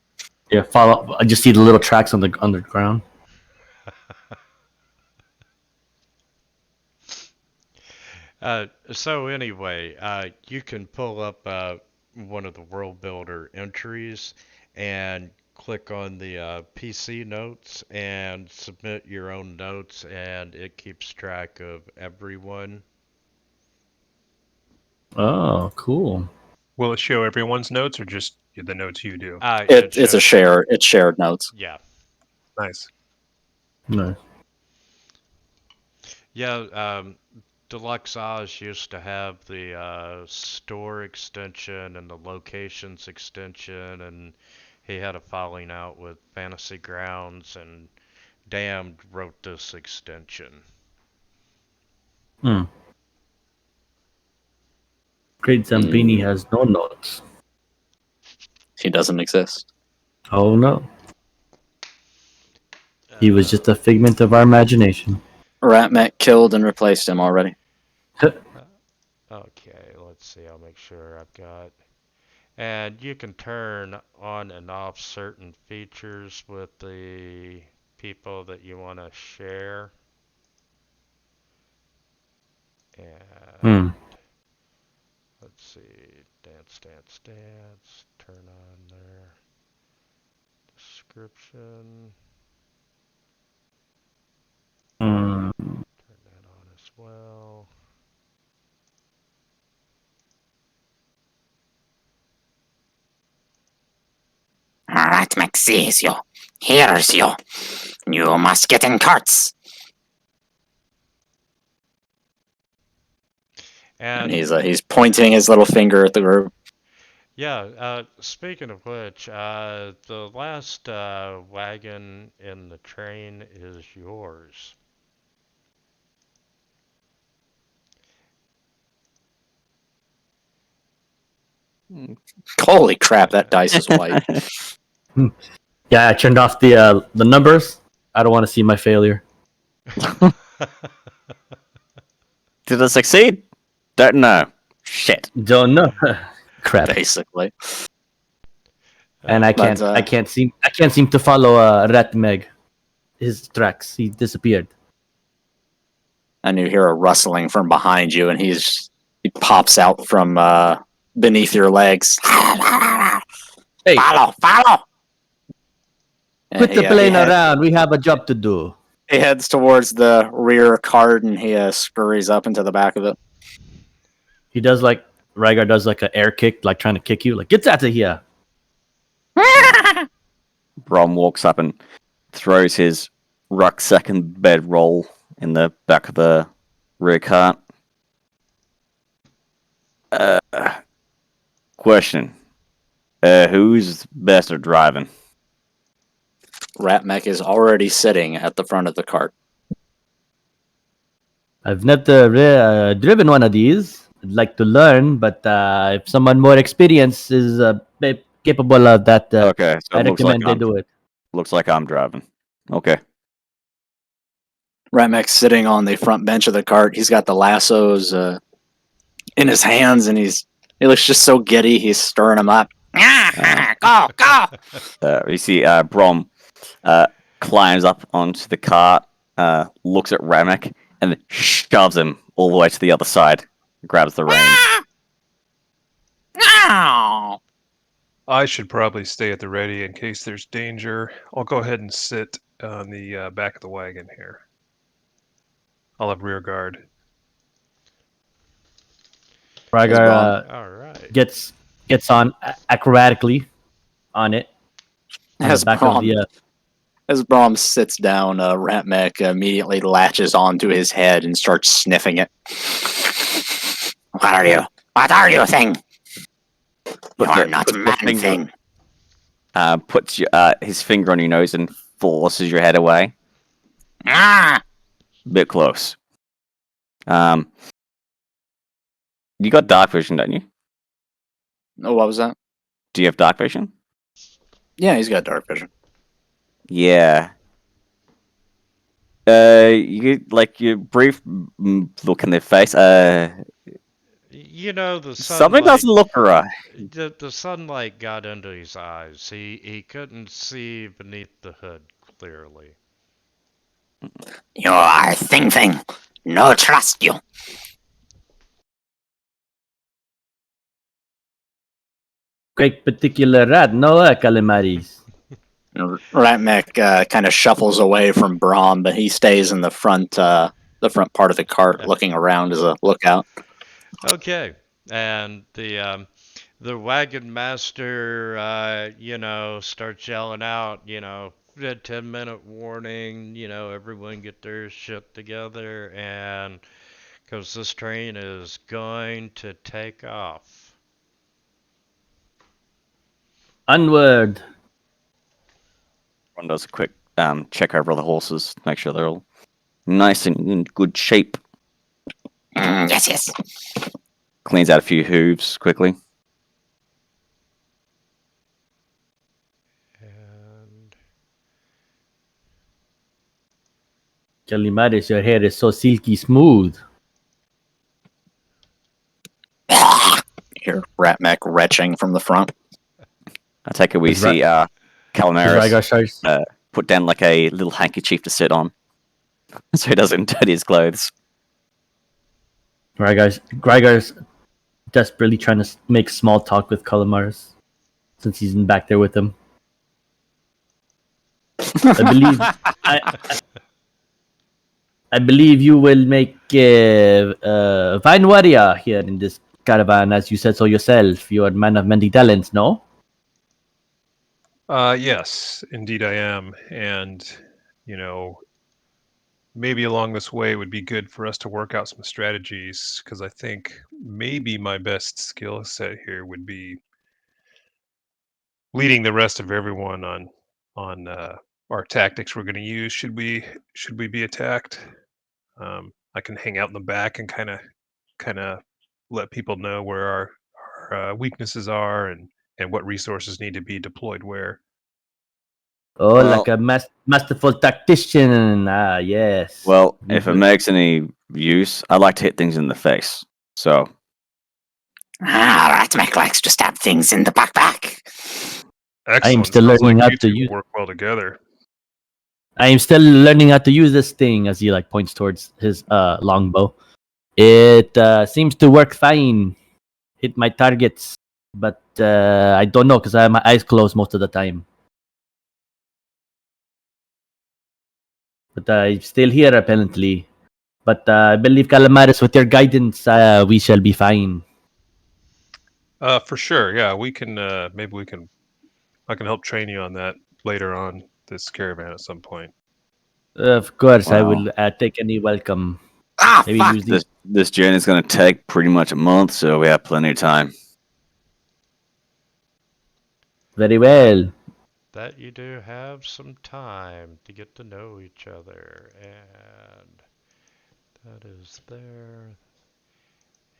Yeah, follow. I just see the little tracks on the underground. So anyway, you can pull up one of the world builder entries and click on the PC notes and submit your own notes, and it keeps track of everyone. Oh, cool. Will it show everyone's notes or just the notes you do? It's a shows- share. It's shared notes. Yeah. Nice. Nice. Yeah, Deluxe Oz used to have the store extension and the locations extension, and he had a falling out with Fantasy Grounds, and Damned wrote this extension. Hmm. Great Zambini has no notes. He doesn't exist. Oh no. He was just a figment of our imagination. Ratmech killed and replaced him already. Okay, let's see, I'll make sure I've got... And you can turn on and off certain features with the people that you want to share. And let's see, dance, turn on their description, turn that on as well. Ratmech sees you, hears you. You must get in carts. And he's pointing his little finger at the group. Yeah, speaking of which, the last wagon in the train is yours. Holy crap, that dice is white. Yeah, I turned off the numbers. I don't want to see my failure. Did it succeed? Don't know. Shit. Don't know. Crap. Basically. And I But, can't seem to follow Ratmeg. His tracks. He disappeared. And you hear a rustling from behind you, and he pops out from beneath your legs. Hey, Follow, follow. And put the he plane around. We have a job to do. He heads towards the rear cart, and he scurries up into the back of it. He does like Rygar does like an air kick, like trying to kick you. Like, get out of here. Brom walks up and throws his rucksack and bedroll in the back of the rear cart. Question. Who's best at driving? Ratmech is already sitting at the front of the cart. I've never driven one of these. I'd like to learn, but if someone more experienced is capable of that, Okay, so I it looks like recommend they do it. I'm driving. Okay. Ratmech's sitting on the front bench of the cart. He's got the lassos in his hands, and he looks just so giddy. He's stirring them up. Go, go. You see, Brom climbs up onto the cart, looks at Ramek, and then shoves him all the way to the other side. Grabs the reins. No. I should probably stay at the ready in case there's danger. I'll go ahead and sit on the back of the wagon here. I'll have rear guard. Ragar All right. gets on acrobatically on it. On the As back of the Brom sits down, Ratmech immediately latches onto his head and starts sniffing it. What are you? What are you, thing? You Put are the- not put the man, finger- thing. Puts his finger on your nose and forces your head away. Ah, Bit close. You got dark vision, don't you? Oh, what was that? Do you have dark vision? Yeah, he's got dark vision. Yeah. You brief look in their face. You know, the Something sunlight. doesn't look right. The sunlight got into his eyes. He couldn't see beneath the hood clearly. you are thing. No trust you. great particular rat, no calamaris. Ratmech kind of shuffles away from Brom, but he stays in the front part of the cart, looking around as a lookout. Okay, and the wagon master, starts yelling out, a 10-minute warning, everyone get their shit together, and because this train is going to take off. Onward. One does a quick check over the horses, make sure they're all nice and in good shape. Yes. Cleans out a few hooves quickly. And Calamaris, your hair is so silky smooth. Hear Ratmech retching from the front. I take it we Is Ra- see Ragar Calamaris starts. put down like a little handkerchief to sit on, so he doesn't dirty his clothes. Ragar's desperately trying to make small talk with Calamaris since he's in back there with him. I believe you will make fine warrior here in this caravan, as you said so yourself. You are a man of many talents, no? Yes, indeed I am. And, maybe along this way it would be good for us to work out some strategies, because I think maybe my best skill set here would be leading the rest of everyone on our tactics we're going to use. Should we be attacked? I can hang out in the back and kind of let people know where our weaknesses are and what resources need to be deployed where. Oh, Well- like a masterful tactician. Ah, yes. Well, if it Good. makes any use, I like to hit things in the face. So Ratmech likes to stab things in the backpack. Excellent. still Sounds learning like how you to two use- work well together. I am still learning how to use this thing as he points towards his longbow. It seems to work fine. Hit my targets, but I don't know because I have my eyes closed most of the time. But I'm still here apparently. But I believe Calamaris, with your guidance, we shall be fine. For sure. Yeah, we can. Maybe we can. I can help train you on that later on this caravan at some point. Of course, I Wow. will take any welcome. Ah, Maybe fuck. use these. this journey is going to take pretty much a month, so we have plenty of time. Very well. That you do have some time to get to know each other, and that is there,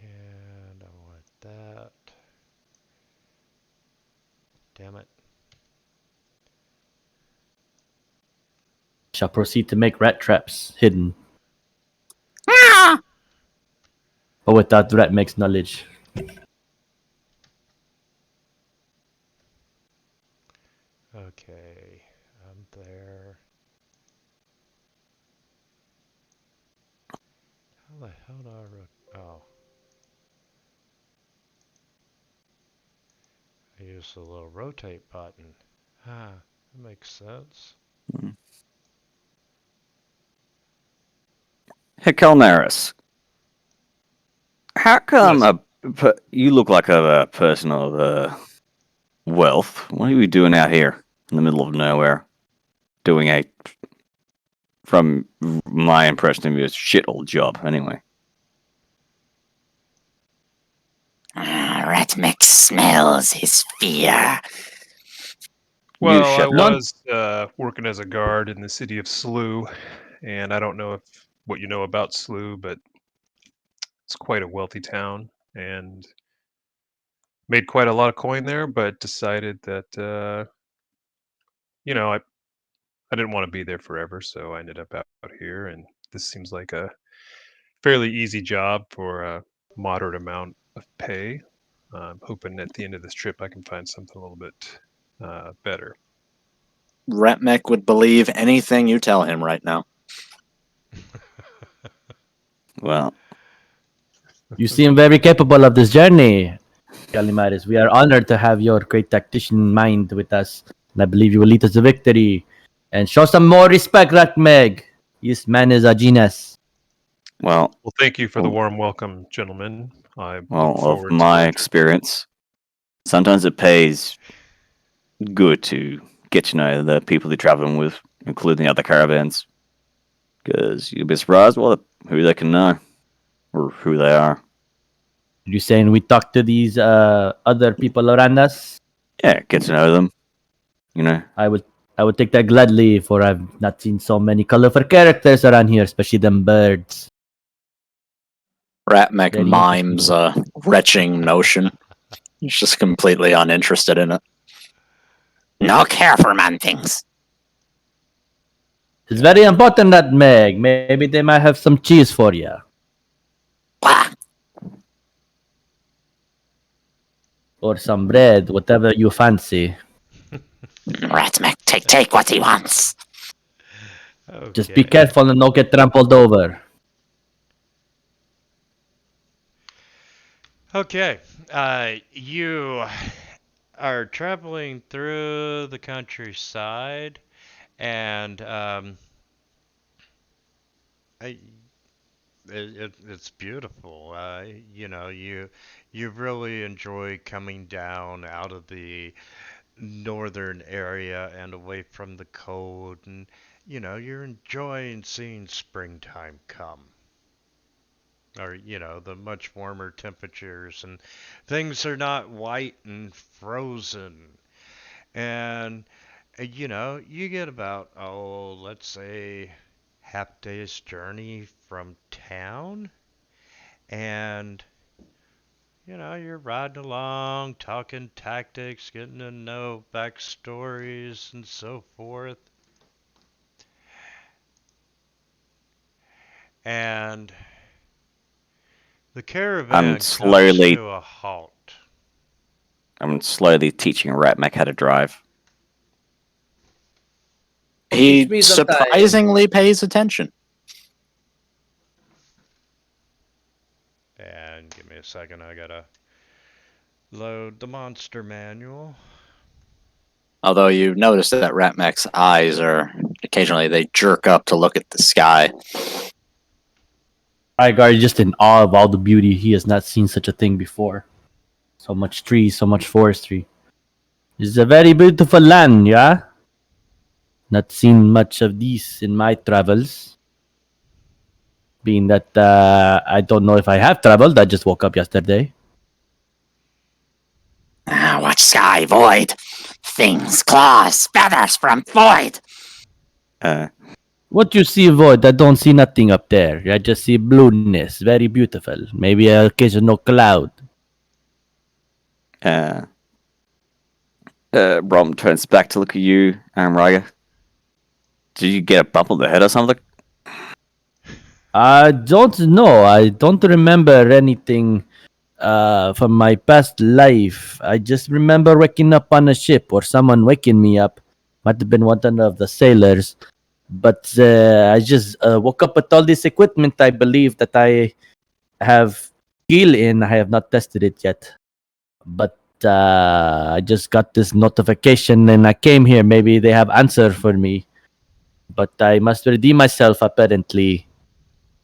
and I want that. Damn it. Shall proceed to make rat traps hidden, Ah! but without rat makes knowledge. Okay, I'm there. How the hell do I oh. I use the little rotate button. Ah, that makes sense. Hey, Calmaris, how come you look like a person of wealth? What are you doing out here in the middle of nowhere? Doing a, from my impression of you, a shit old job, anyway. Ratmec smells his fear. Well, I shut down? was working as a guard in the city of Slough, and I don't know if what you know about Slough, but it's quite a wealthy town, and made quite a lot of coin there, but decided that I didn't want to be there forever, so I ended up out here, and this seems like a fairly easy job for a moderate amount of pay. I'm hoping at the end of this trip I can find something a little bit better. Ratmec would believe anything you tell him right now. Well, You seem very capable of this journey, Calimaris. We are honored to have your great tactician mind with us, and I believe you will lead us to victory. And show some more respect, Ratmeg. This man is a genius. well, Well, thank you for the Well- warm welcome, gentlemen. I well, look of forward my to experience, sometimes it pays good to get to know the people you're traveling with, including the other caravans, because you'll be surprised who they can know or who they are. You saying we talk to these other people around us? Yeah, get to know them. You know, I would take that gladly, for I've not seen so many colorful characters around here, especially them birds. Ratmec Very mimes a retching notion. He's just completely uninterested in it. No care for man things. It's very important that Meg. Maybe they might have some cheese for you. Bah! Or some bread, whatever you fancy. Ratmec, take what he wants. Just be Okay. careful and don't get trampled over. Okay. You are traveling through the countryside, and I, it's beautiful. You really enjoy coming down out of the northern area and away from the cold, and you're enjoying seeing springtime come. Or the much warmer temperatures, and things are not white and frozen, and you get about, let's say half day's journey from town, and you're riding along talking tactics, getting to know backstories and so forth, and the I'm caravan comes slowly, to a halt. I'm slowly teaching Ratmac how to drive. He Teach me sometime. surprisingly pays attention. And give me a second, I gotta load the monster manual. Although you notice that Ratmac's eyes are occasionally they jerk up to look at the sky. Rygar is just in awe of all the beauty. He has not seen such a thing before. So much trees, so much forestry. It's a very beautiful land, yeah? Not seen much of these in my travels. Being that I don't know if I have traveled, I just woke up yesterday. Watch sky, void. Things, claws, feathers from void. What you see, Void? I don't see nothing up there. I just see blueness. Very beautiful. Maybe an occasional cloud. Brom turns back to look at you, Raga. Did you get a bump on the head or something? I don't know. I don't remember anything from my past life. I just remember waking up on a ship or someone waking me up. Might have been one of the sailors. But I just woke up with all this equipment. I believe that I have skill in. I have not tested it yet. But I just got this notification and I came here. Maybe they have answer for me. But I must redeem myself apparently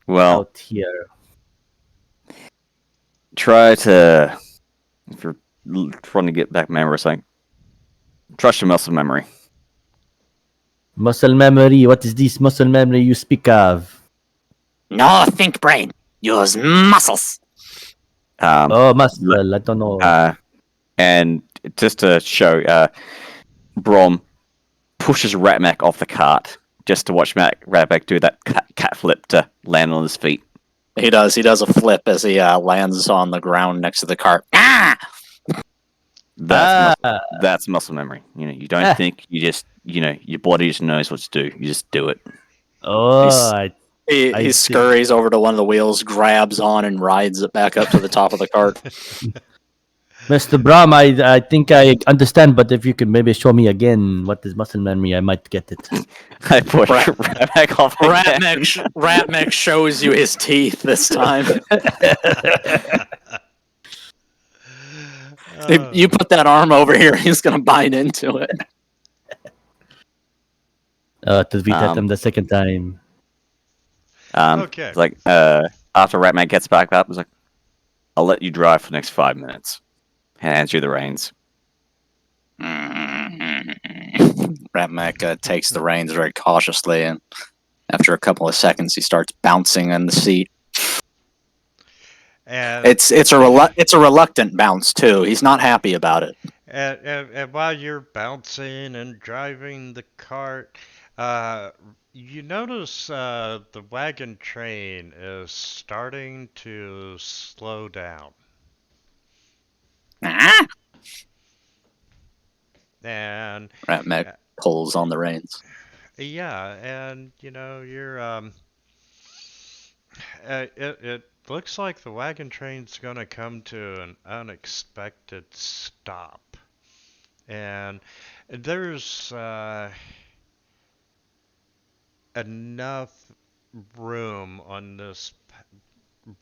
Well, out here. try to, if you're trying to get back memory or something, trust your muscle memory. Muscle memory. What is this muscle memory you speak of? No think brain. Use muscles. Oh, muscle. I don't know. And just to show, Brom pushes Ratmac off the cart just to watch Ratmac do that cat flip to land on his feet. He does a flip as he lands on the ground next to the cart. That's muscle memory. You don't think, you just, your body just knows what to do. You just do it. Oh, He I see. scurries over to one of the wheels, grabs on, and rides it back up to the top of the cart. Mr. Brahm, I think I understand, but if you could maybe show me again what is muscle memory, I might get it. I push Ratmac off again. Ratmac shows you his teeth this time. If you put that arm over here, he's gonna bite into it. To beat at him the second time. Okay. It's like, after Ratmac gets back up, it's like, I'll let you drive for the next 5 minutes. Hands you the reins. Ratmac takes the reins very cautiously, and after a couple of seconds, he starts bouncing in the seat. And It's a reluctant bounce too. He's not happy about it. And while you're bouncing and driving the cart, you notice the wagon train is starting to slow down. And Ratmac pulls on the reins. yeah, and you're it looks like the wagon train's gonna come to an unexpected stop. And there's enough room on this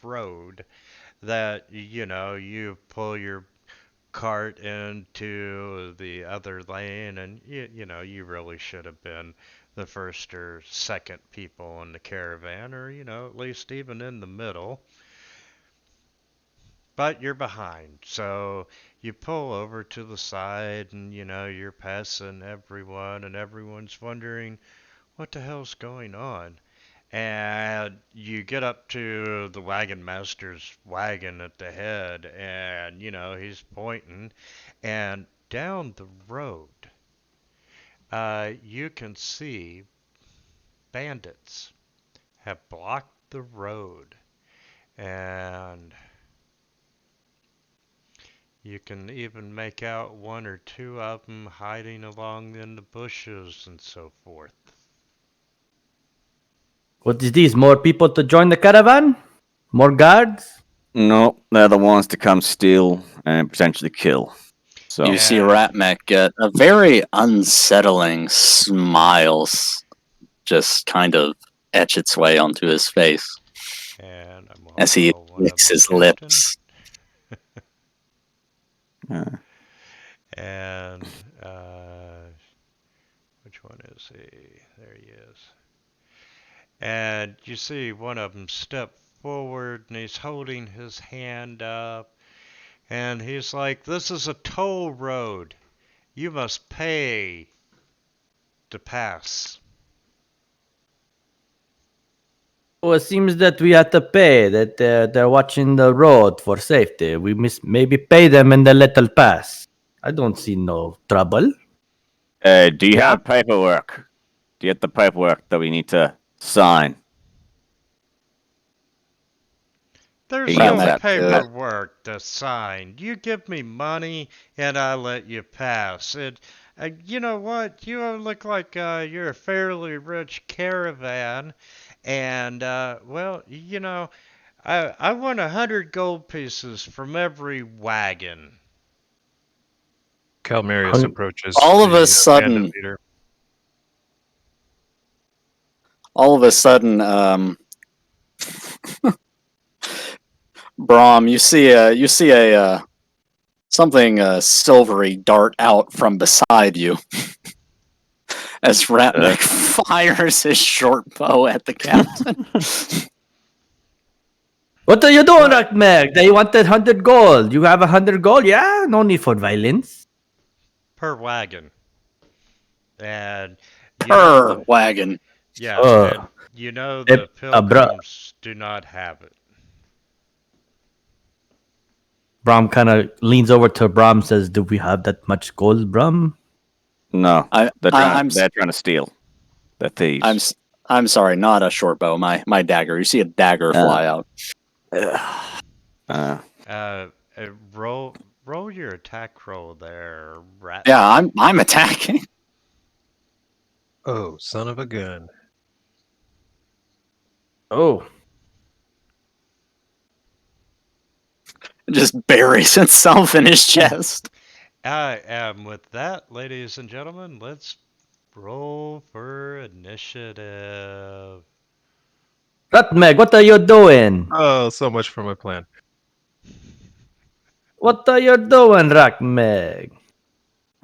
road that you pull your cart into the other lane, and you really should have been the first or second people in the caravan, or at least even in the middle. But you're behind, so you pull over to the side, and you're passing everyone, and everyone's wondering what the hell's going on. And you get up to the wagon master's wagon at the head, and he's pointing, and down the road, you can see bandits have blocked the road, and you can even make out one or two of them hiding along in the bushes and so forth. What is this? More people to join the caravan? More guards? No, they're the ones to come steal and potentially kill. So You see Ratmac get a very unsettling smile just kind of etch its way onto his face And I'm as he also one of licks them, his Captain. lips. And which one is he? There he is. And you see one of them step forward, and he's holding his hand up, and he's like, "This is a toll road. You must pay to pass." Oh, it seems that we have to pay, that they're watching the road for safety. We must maybe pay them and they let us pass. I don't see no trouble. Do you Yeah. have paperwork? Do you have the paperwork that we need to sign? There's He no yells at paperwork to sign. You give me money and I let you pass. And you know what? You look like you're a fairly rich caravan. And, well, you know, I want 100 gold pieces from every wagon. Calmarius Hung- approaches All of a the sudden- bandit leader. All of a sudden, Brom, you see a something silvery dart out from beside you as Ratnik fires his short bow at the captain. What are you doing, Meg? They wanted 100 gold. You have 100 gold? Yeah, no need for violence. Per wagon. And you Per know the, wagon. yeah, Uh, and you know if- the bruh. pilgrims do not have it. Brom kind of leans over to Brom, says, "Do we have that much gold, Brom?" No, I'm they're trying to steal. They're thieves. I'm sorry, not a short bow. My dagger. You see a dagger fly out. Roll your attack roll there, rat. Yeah, I'm attacking. Oh, son of a gun. Oh, Just buries itself in his chest. With that, ladies and gentlemen, let's roll for initiative. Meg, what are you doing? Oh, so much for my plan. What are you doing, Meg?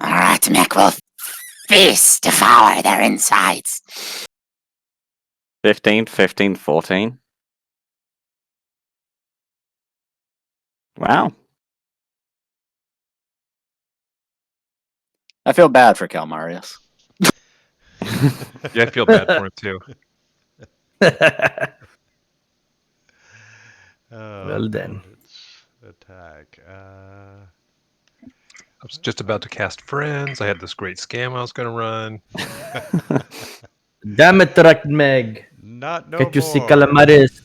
Ratmek will feast, devour their insides. 15, 15, 14. Wow. I feel bad for Calmarius. Yeah, I feel bad for him too. Well then. Bandits attack. I was just about to cast friends. I had this great scam I was going to run. Damn it, Meg. Not no Can't you see more. Calamares?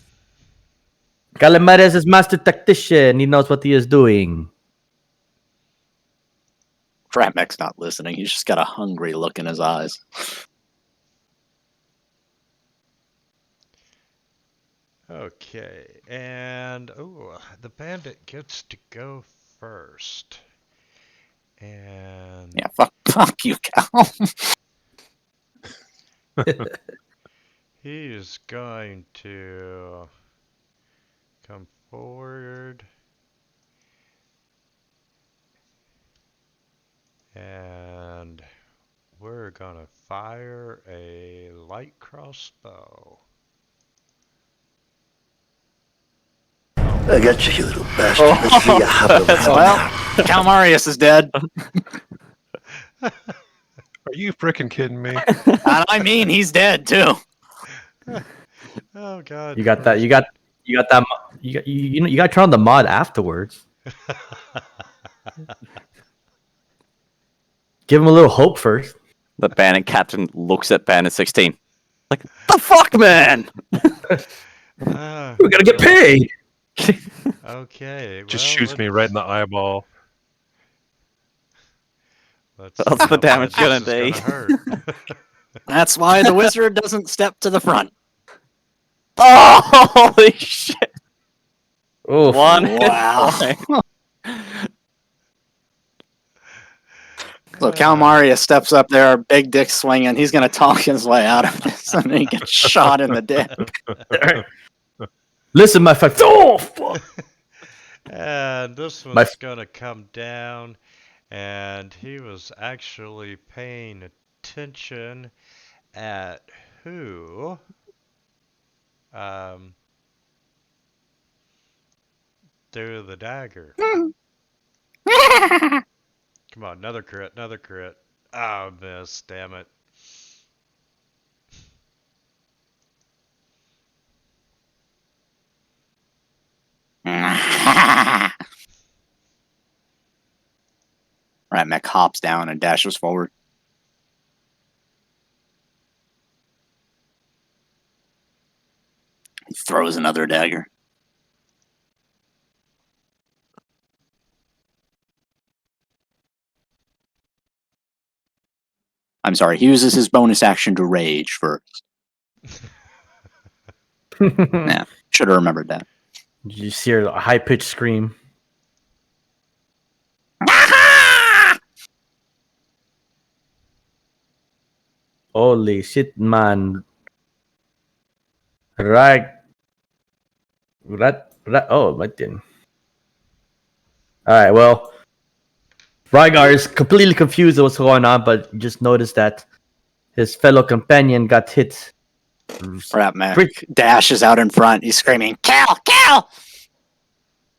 Calamares is master tactician. He knows what he is doing. Ratmek's not listening. He's just got a hungry look in his eyes. Okay, and the bandit gets to go first. And Yeah, fuck you, Cal. he is going to come forward and we're gonna fire a light crossbow. I got you, you little bastard. Let's see you have the Well, Calmarius is dead. Are you freaking kidding me? And I mean, he's dead too. Oh God! You got that. You got that. You got to turn on the mod afterwards. Give him a little hope first. The bandit captain looks at bandit 16. Like, the fuck, man? We're gonna get paid. Okay. Just well, shoots me right in the eyeball. Let's What's see the how damage bad gonna this is hurt. That's why the wizard doesn't step to the front. Oh, holy shit. Oh, One hit Wow. point. So Calmarius steps up there, big dick swinging. He's going to talk his way out of this, and then he gets shot in the dick. listen, my friend. Oh, fuck. And this My- one's gonna come down, and he was actually paying attention at who threw the dagger. Come on, another crit, another crit. Oh, miss, damn it. Rat Mech hops down and dashes forward. He throws another dagger. I'm sorry, he uses his bonus action to rage first. Yeah, should have remembered that. You hear a high pitched scream. Holy shit, man! Right. Oh, my didn't. All right. Well, Rygar is completely confused at what's going on, but just noticed that his fellow companion got hit. Rat Mech dashes out in front. He's screaming, "Kill! Kill!"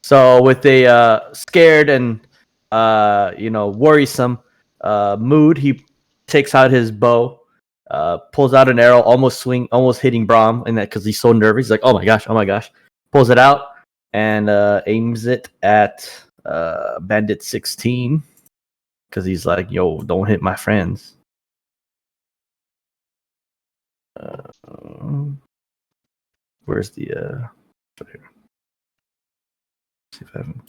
So with a scared and worrisome mood, he takes out his bow, pulls out an arrow, almost hitting Braum, and that because he's so nervous, he's like, "Oh my gosh!" Pulls it out and aims it at Bandit 16 because he's like, "Yo, don't hit my friends." Where's the right here. See if I haven't.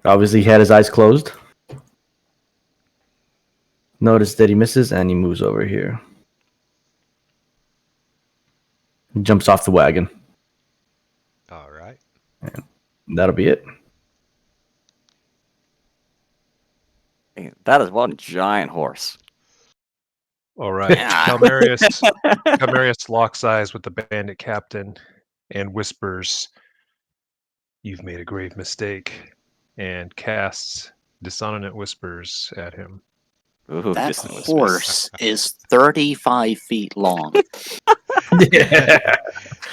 Obviously, he had his eyes closed. Notice that he misses, and he moves over here. He jumps off the wagon. All right. And that'll be it. That is one giant horse. All right. Yeah. Calmarius locks eyes with the bandit captain and whispers, "You've made a grave mistake," and casts dissonant whispers at him. Ooh, That distant whispers. horse is 35 feet long. Yeah.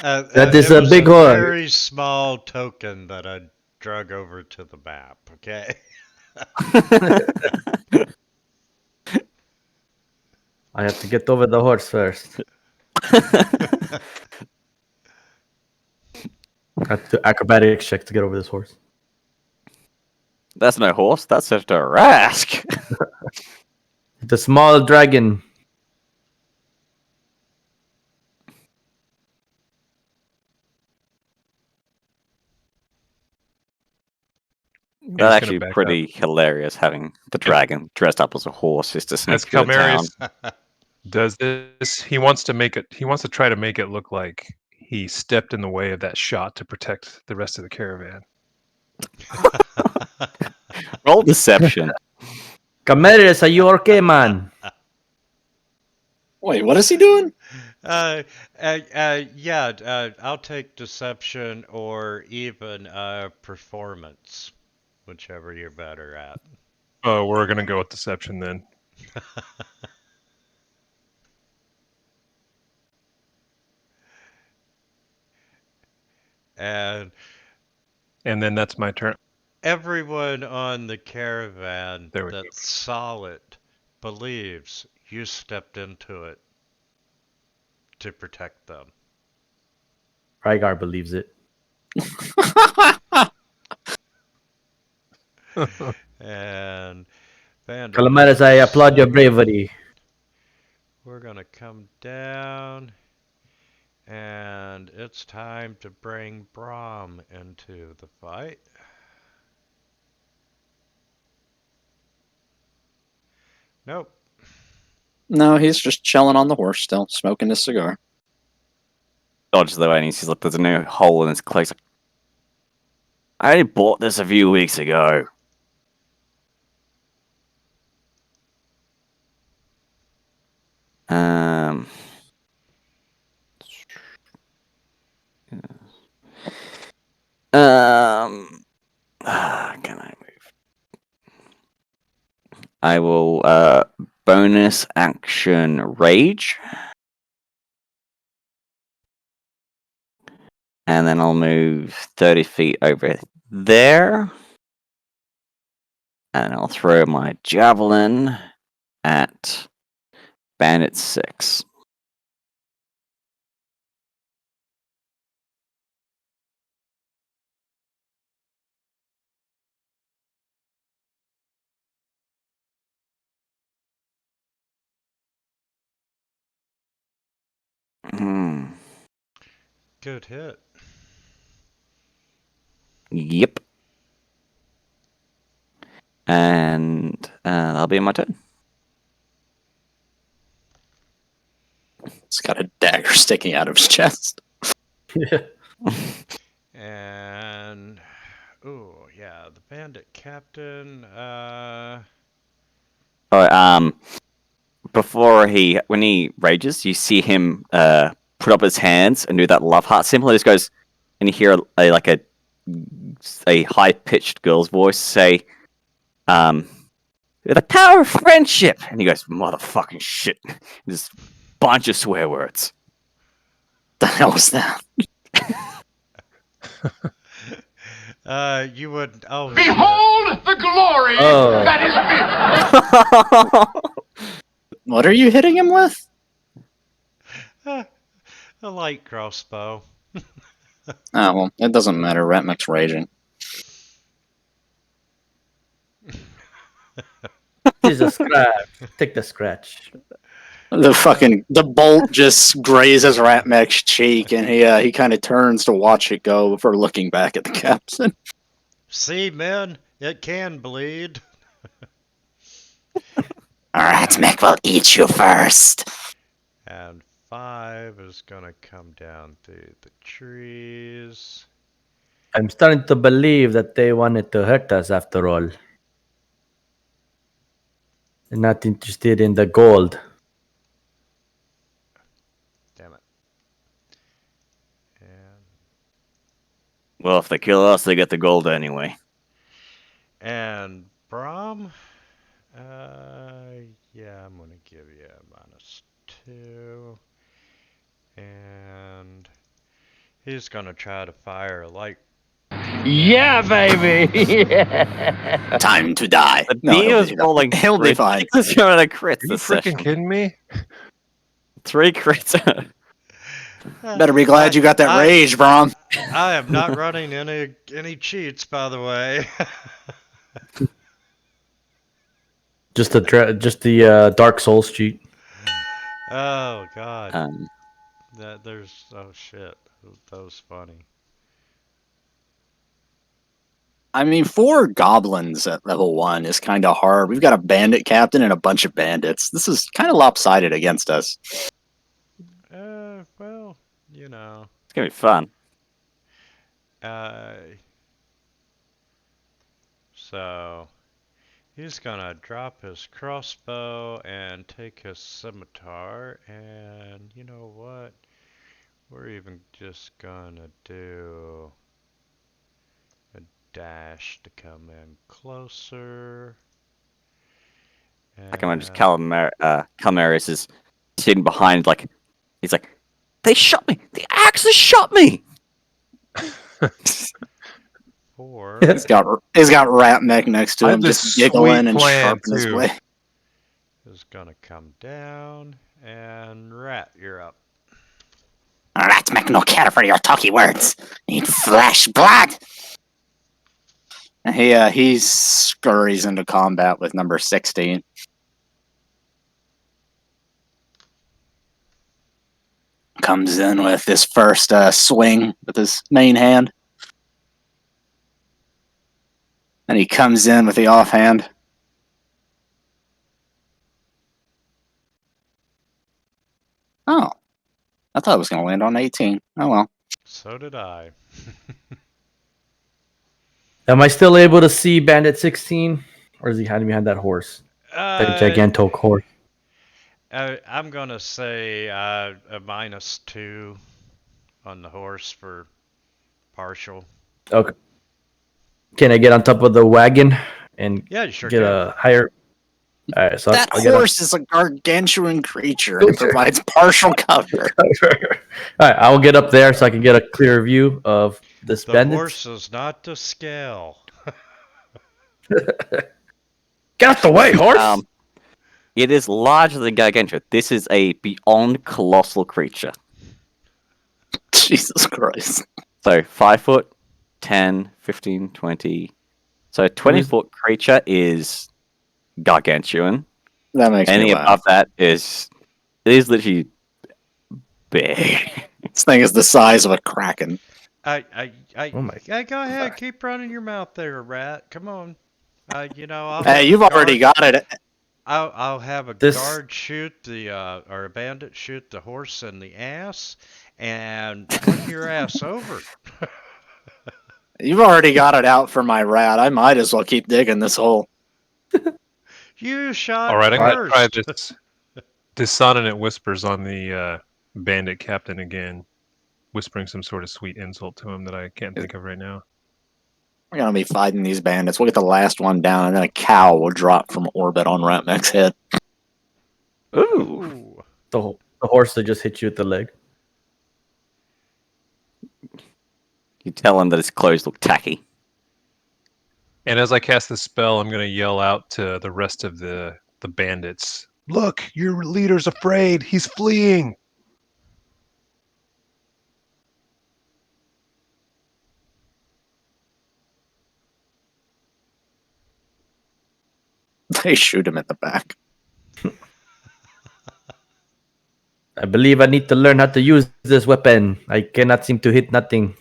That is it a was big horse. Very small token that I drug over to the map. Okay. I have to get over the horse first. Got to acrobatics check to get over this horse. That's no horse. That's just a rask. The small dragon. That's gonna actually back pretty hilarious having the dragon dressed up as a horse just to sneak As through the town. Calmarius does this, he wants to try to make it look like he stepped in the way of that shot to protect the rest of the caravan. Roll deception. Camarius, are you okay, man? Wait, what is he doing? Yeah, I'll take deception or even performance, whichever you're better at. Oh, we're gonna go with deception then. And then that's my turn. everyone on the caravan There we go. that's solid believes you stepped into it to protect them. Rygar believes it. And Bandit, Calamaris, I applaud your bravery. we're gonna come down, and it's time to bring Braum into the fight. Nope. No, he's just chilling on the horse still, smoking his cigar. Dodges the way and he sees, like, there's a new hole in his cloak. He's like, I only bought this a few weeks ago. Um. Can I move? I will bonus action rage. And then I'll move 30 feet over there. And I'll throw my javelin at Bandit 6. Hmm. Good hit. Yep. And that'll be my turn. He's got a dagger sticking out of his chest. And oh yeah, the bandit captain. Before when he rages, you see him put up his hands and do that love heart symbol. He just goes, and you hear a high pitched girl's voice say, "The power of friendship," and he goes, "Motherfucking shit!" Just bunch of swear words. The hell was that? You would. Oh. Behold the glory that is me. What are you hitting him with? A light crossbow. Oh, well, it doesn't matter. Ratmek's raging. This is a scratch. Take the scratch. The bolt just grazes Ratmek's cheek, and he kind of turns to watch it go before looking back at the captain. See, men, it can bleed. Ratmek will eat you first. And 5 is gonna come down through the trees. I'm starting to believe that they wanted to hurt us after all. They're not interested in the gold. Damn it. And Well, if they kill us, they get the gold anyway. And Brahm, yeah, I'm gonna give you a -2, and he's gonna try to fire a light. Yeah, baby. Time to die. The No, beer is rolling. He'll be fine. He's going to crits Are you this freaking session. kidding me? 3 crits. Better be glad you got that rage, Brom. I am not running any cheats, by the way. Just the Dark Souls cheat. Oh god. Um, Oh shit. That was funny. I mean, 4 goblins at level 1 is kind of hard. We've got a bandit captain and a bunch of bandits. This is kind of lopsided against us. Well, you know. it's going to be fun. So he's gonna drop his crossbow and take his scimitar, and you know what? We're even just gonna do a dash to come in closer. I can imagine Calmarius is sitting behind, he's like, they shot me! They actually shot me! 4 He's got Ratmek next to I him, have this just giggling sweet and plan, sharping his too. way. is gonna come down, and Rat, you're up. Ratmek no care for your talky words. Need flesh blood. He scurries into combat with number 16. Comes in with his first swing with his main hand. And he comes in with the offhand. Oh. I thought it was going to land on 18. Oh well. So did I. Am I still able to see Bandit 16? Or is he hiding behind that horse? That gigantic horse. I'm gonna say a -2 on the horse for partial. Okay. Can I get on top of the wagon and Yeah, you sure get can. a higher? All right, so That I'll get horse is a gargantuan creature and it provides partial cover. All right, I will get up there so I can get a clear view of this The bandit. horse is not to scale. Get out the way, horse! It is larger than Gargantua. This is a beyond colossal creature. Jesus Christ. So 5 foot, 10, 15, 20. So a 20-foot creature is gargantuan. That makes me Any laugh. above that is literally big. This thing is the size of a kraken. Oh my. Go ahead, keep running your mouth there, rat. Come on. I'll Hey, have you've a already guard. got it. I'll have a This- guard shoot or a bandit shoot the horse in the ass, and run your ass over. You've already got it out for my rat. I might as well keep digging this hole. You shot All right, I'm gonna try first. this dissonant whispers on the bandit captain again, whispering some sort of sweet insult to him that I can't think of right now. We're gonna be fighting these bandits. We'll get the last one down, and then a cow will drop from orbit on Ratmek's head. Ooh. Ooh. The horse that just hit you with the leg. You tell him that his clothes look tacky. And as I cast the spell, I'm gonna yell out to the rest of the bandits. Look, your leader's afraid. He's fleeing. They shoot him at the back. I believe I need to learn how to use this weapon. I cannot seem to hit nothing.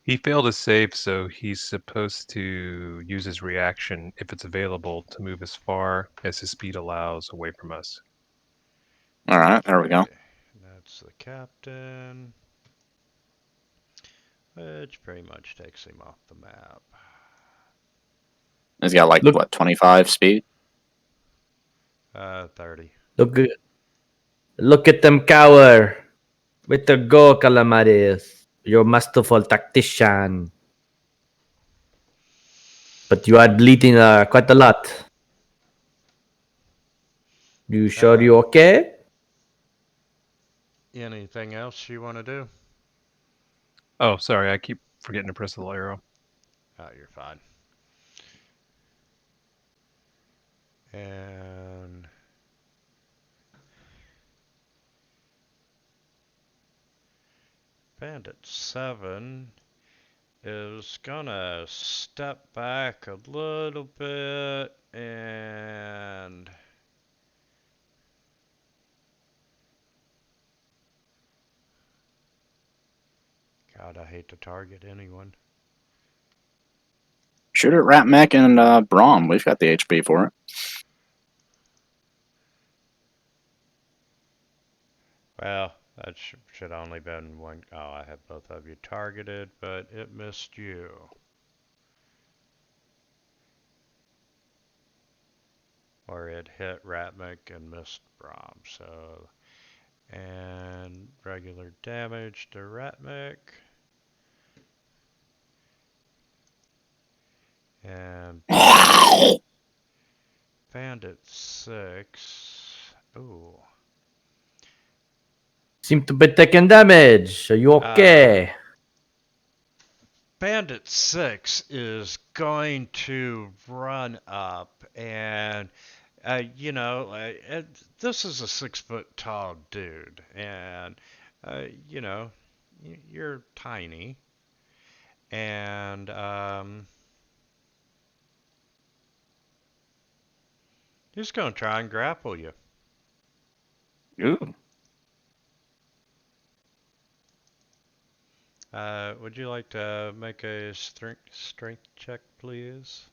He failed his save, so he's supposed to use his reaction, if it's available, to move as far as his speed allows away from us. All right, there we go. Okay, that's the captain, which pretty much takes him off the map. He's got like Look- what, 25 speed? 30. Look at them cower. Way to go, Calamares. You're a masterful tactician. But you are bleeding quite a lot. You sure you okay? Anything else you want to do? Oh, sorry, I keep forgetting to press the little arrow. Oh, you're fine. And Bandit 7 is gonna step back a little bit and God, I hate to target anyone. Shoot at Ratmek and Braum. We've got the HP for it. Well, that should only been one. Oh, I have both of you targeted, but it missed you. Or it hit Ratmek and missed Braum. So, and regular damage to Ratmek. And Bandit 6. Ooh. Seem to be taking damage. Are you okay? Bandit 6 is going to run up and, this is a 6 foot tall dude. And, you're tiny. And, he's going to try and grapple you. Ooh. Would you like to make a strength check, please?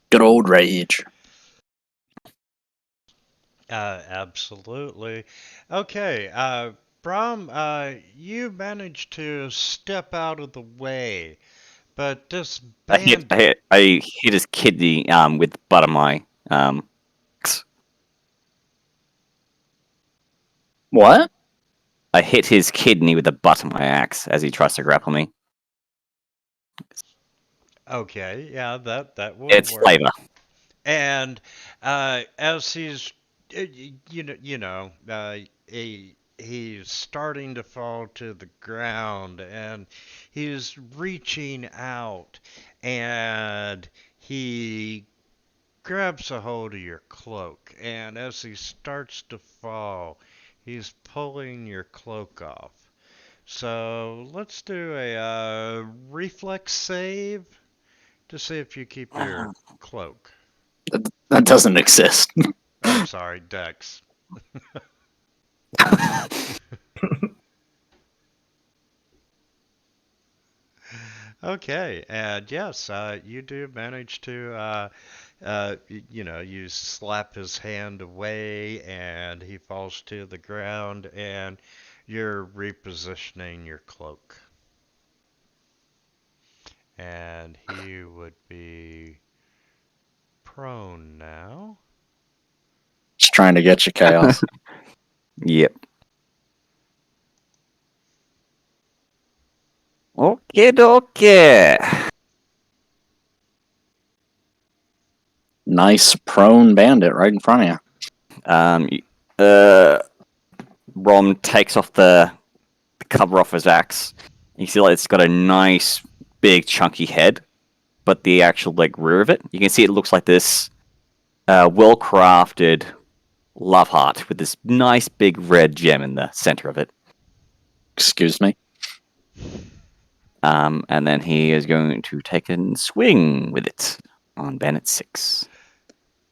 Good old rage. Absolutely. Okay, Brom, you managed to step out of the way, but this bandit. I hit his kidney with the butt of my What? I hit his kidney with the butt of my axe as he tries to grapple me. Okay, yeah, that will It's work. flavor. And as he's, he's starting to fall to the ground, and he's reaching out, and he grabs a hold of your cloak, and as he starts to fall, he's pulling your cloak off. So let's do a reflex save to see if you keep your cloak. That doesn't exist. I'm sorry, Dex. Okay, and yes, you do manage to, you slap his hand away, and he falls to the ground, and you're repositioning your cloak. And he would be prone now. Just trying to get you, Chaos. Yep. Okay. Nice prone bandit right in front of you. Rom takes off the cover off his axe. You see, like, it's got a nice, big, chunky head, but the actual rear of it, you can see it looks like this well-crafted love heart with this nice, big red gem in the center of it. Excuse me. And then he is going to take a swing with it on Bandit 6.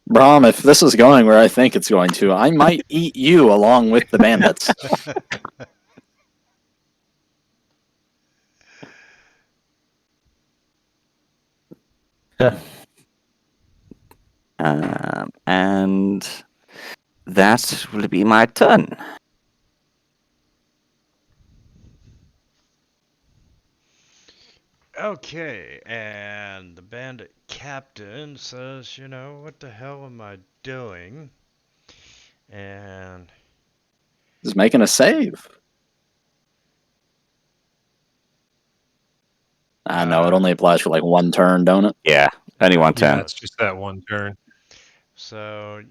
Brom, if this is going where I think it's going to, I might eat you along with the bandits. And that will be my turn. Okay, and the bandit captain says, what the hell am I doing? And He's making a save. I know it only applies for one turn, don't it? Yeah, only one Yeah, turn. it's just that one turn. so,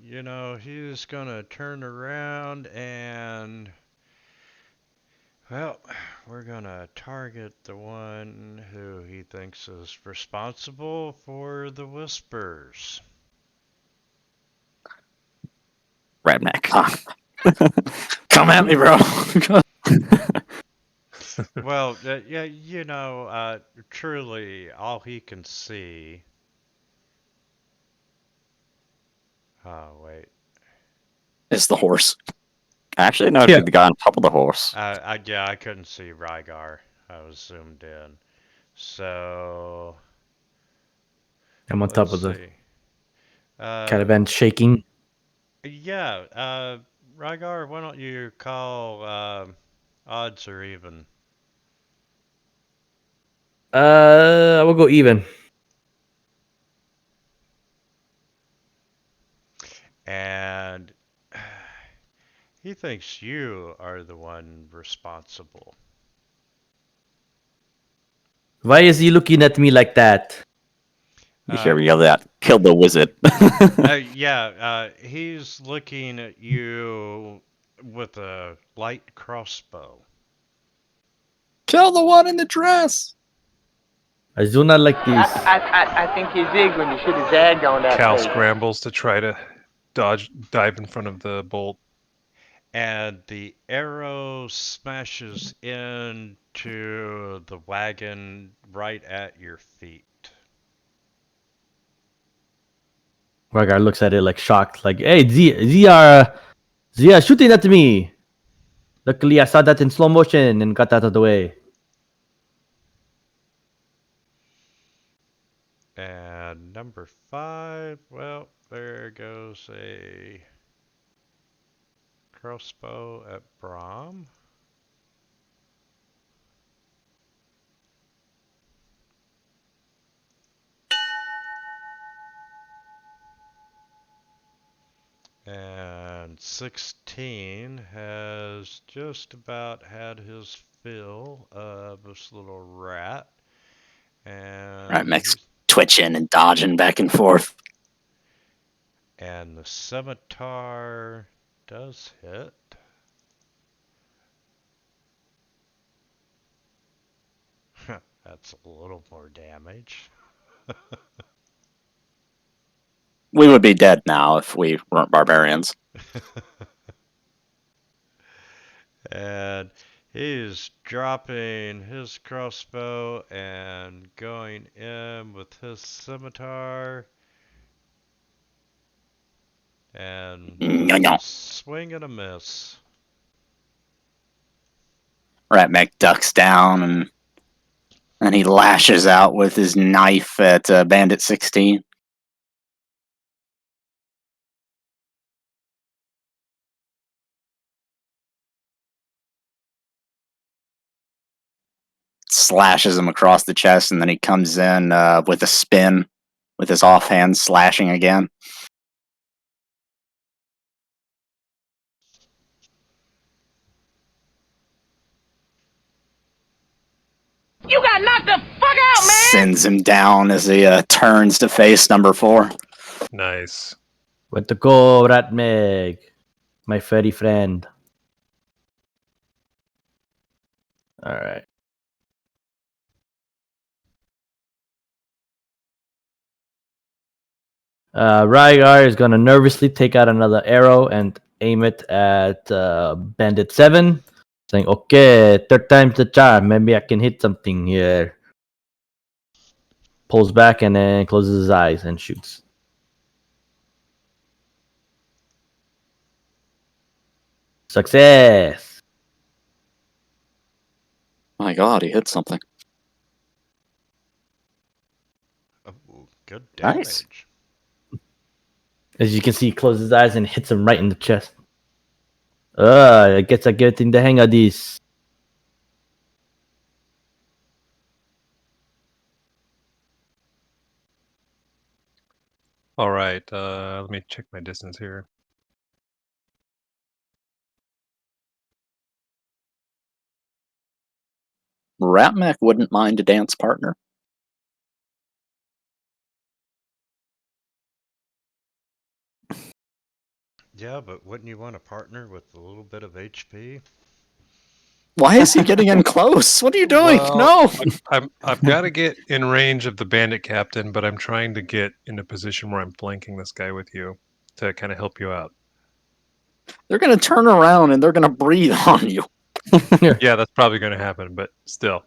he's gonna turn around and, well, we're gonna target the one who he thinks is responsible for the whispers. Redneck. Come at me, bro. Well, yeah, truly, all he can see. Oh, wait. It's the horse. Actually, no, it'd be the guy on top of the horse. I couldn't see Rygar. I was zoomed in. So, I'm on top of the see. caravan shaking. Yeah, Rygar, why don't you call odds or even? I will go even. And he thinks you are the one responsible. Why is he looking at me like that? You hear me yell out, kill the wizard. He's looking at you with a light crossbow. Kill the one in the dress. I do not like this. I think he zigged when you should have zagged on that Cal face. scrambles to try to dive in front of the bolt. And the arrow smashes into the wagon right at your feet. Rygar looks at it shocked, hey, Zia shooting at me. Luckily, I saw that in slow motion and got out of the way. And number 5, well, there goes a crossbow at Brahm. And 16 has just about had his fill of this little rat. And Right, Max twitching and dodging back and forth. And the scimitar does hit. That's a little more damage. We would be dead now if we weren't barbarians. And He's dropping his crossbow and going in with his scimitar. And No. swing and a miss. Rat Mech ducks down and he lashes out with his knife at Bandit 16. Slashes him across the chest, and then he comes in with a spin with his offhand slashing again. You got knocked the fuck out, man! Sends him down as he turns to face number 4. Nice. Way to go, Ratmeg, my furry friend. All right. Rygar is going to nervously take out another arrow and aim it at Bandit 7, saying, okay, third time's the charm. Maybe I can hit something here. Pulls back and then closes his eyes and shoots. Success! My God, he hit something. Oh, good damage. Nice. As you can see, he closes his eyes and hits him right in the chest. I guess I'm getting the hang of this. All right. Let me check my distance here. Rat Mech wouldn't mind a dance partner. Yeah, but wouldn't you want to partner with a little bit of HP? Why is he getting in close? What are you doing? Well, No! I've got to get in range of the bandit captain, but I'm trying to get in a position where I'm flanking this guy with you to kind of help you out. They're going to turn around and they're going to breathe on you. Yeah, that's probably going to happen, but still.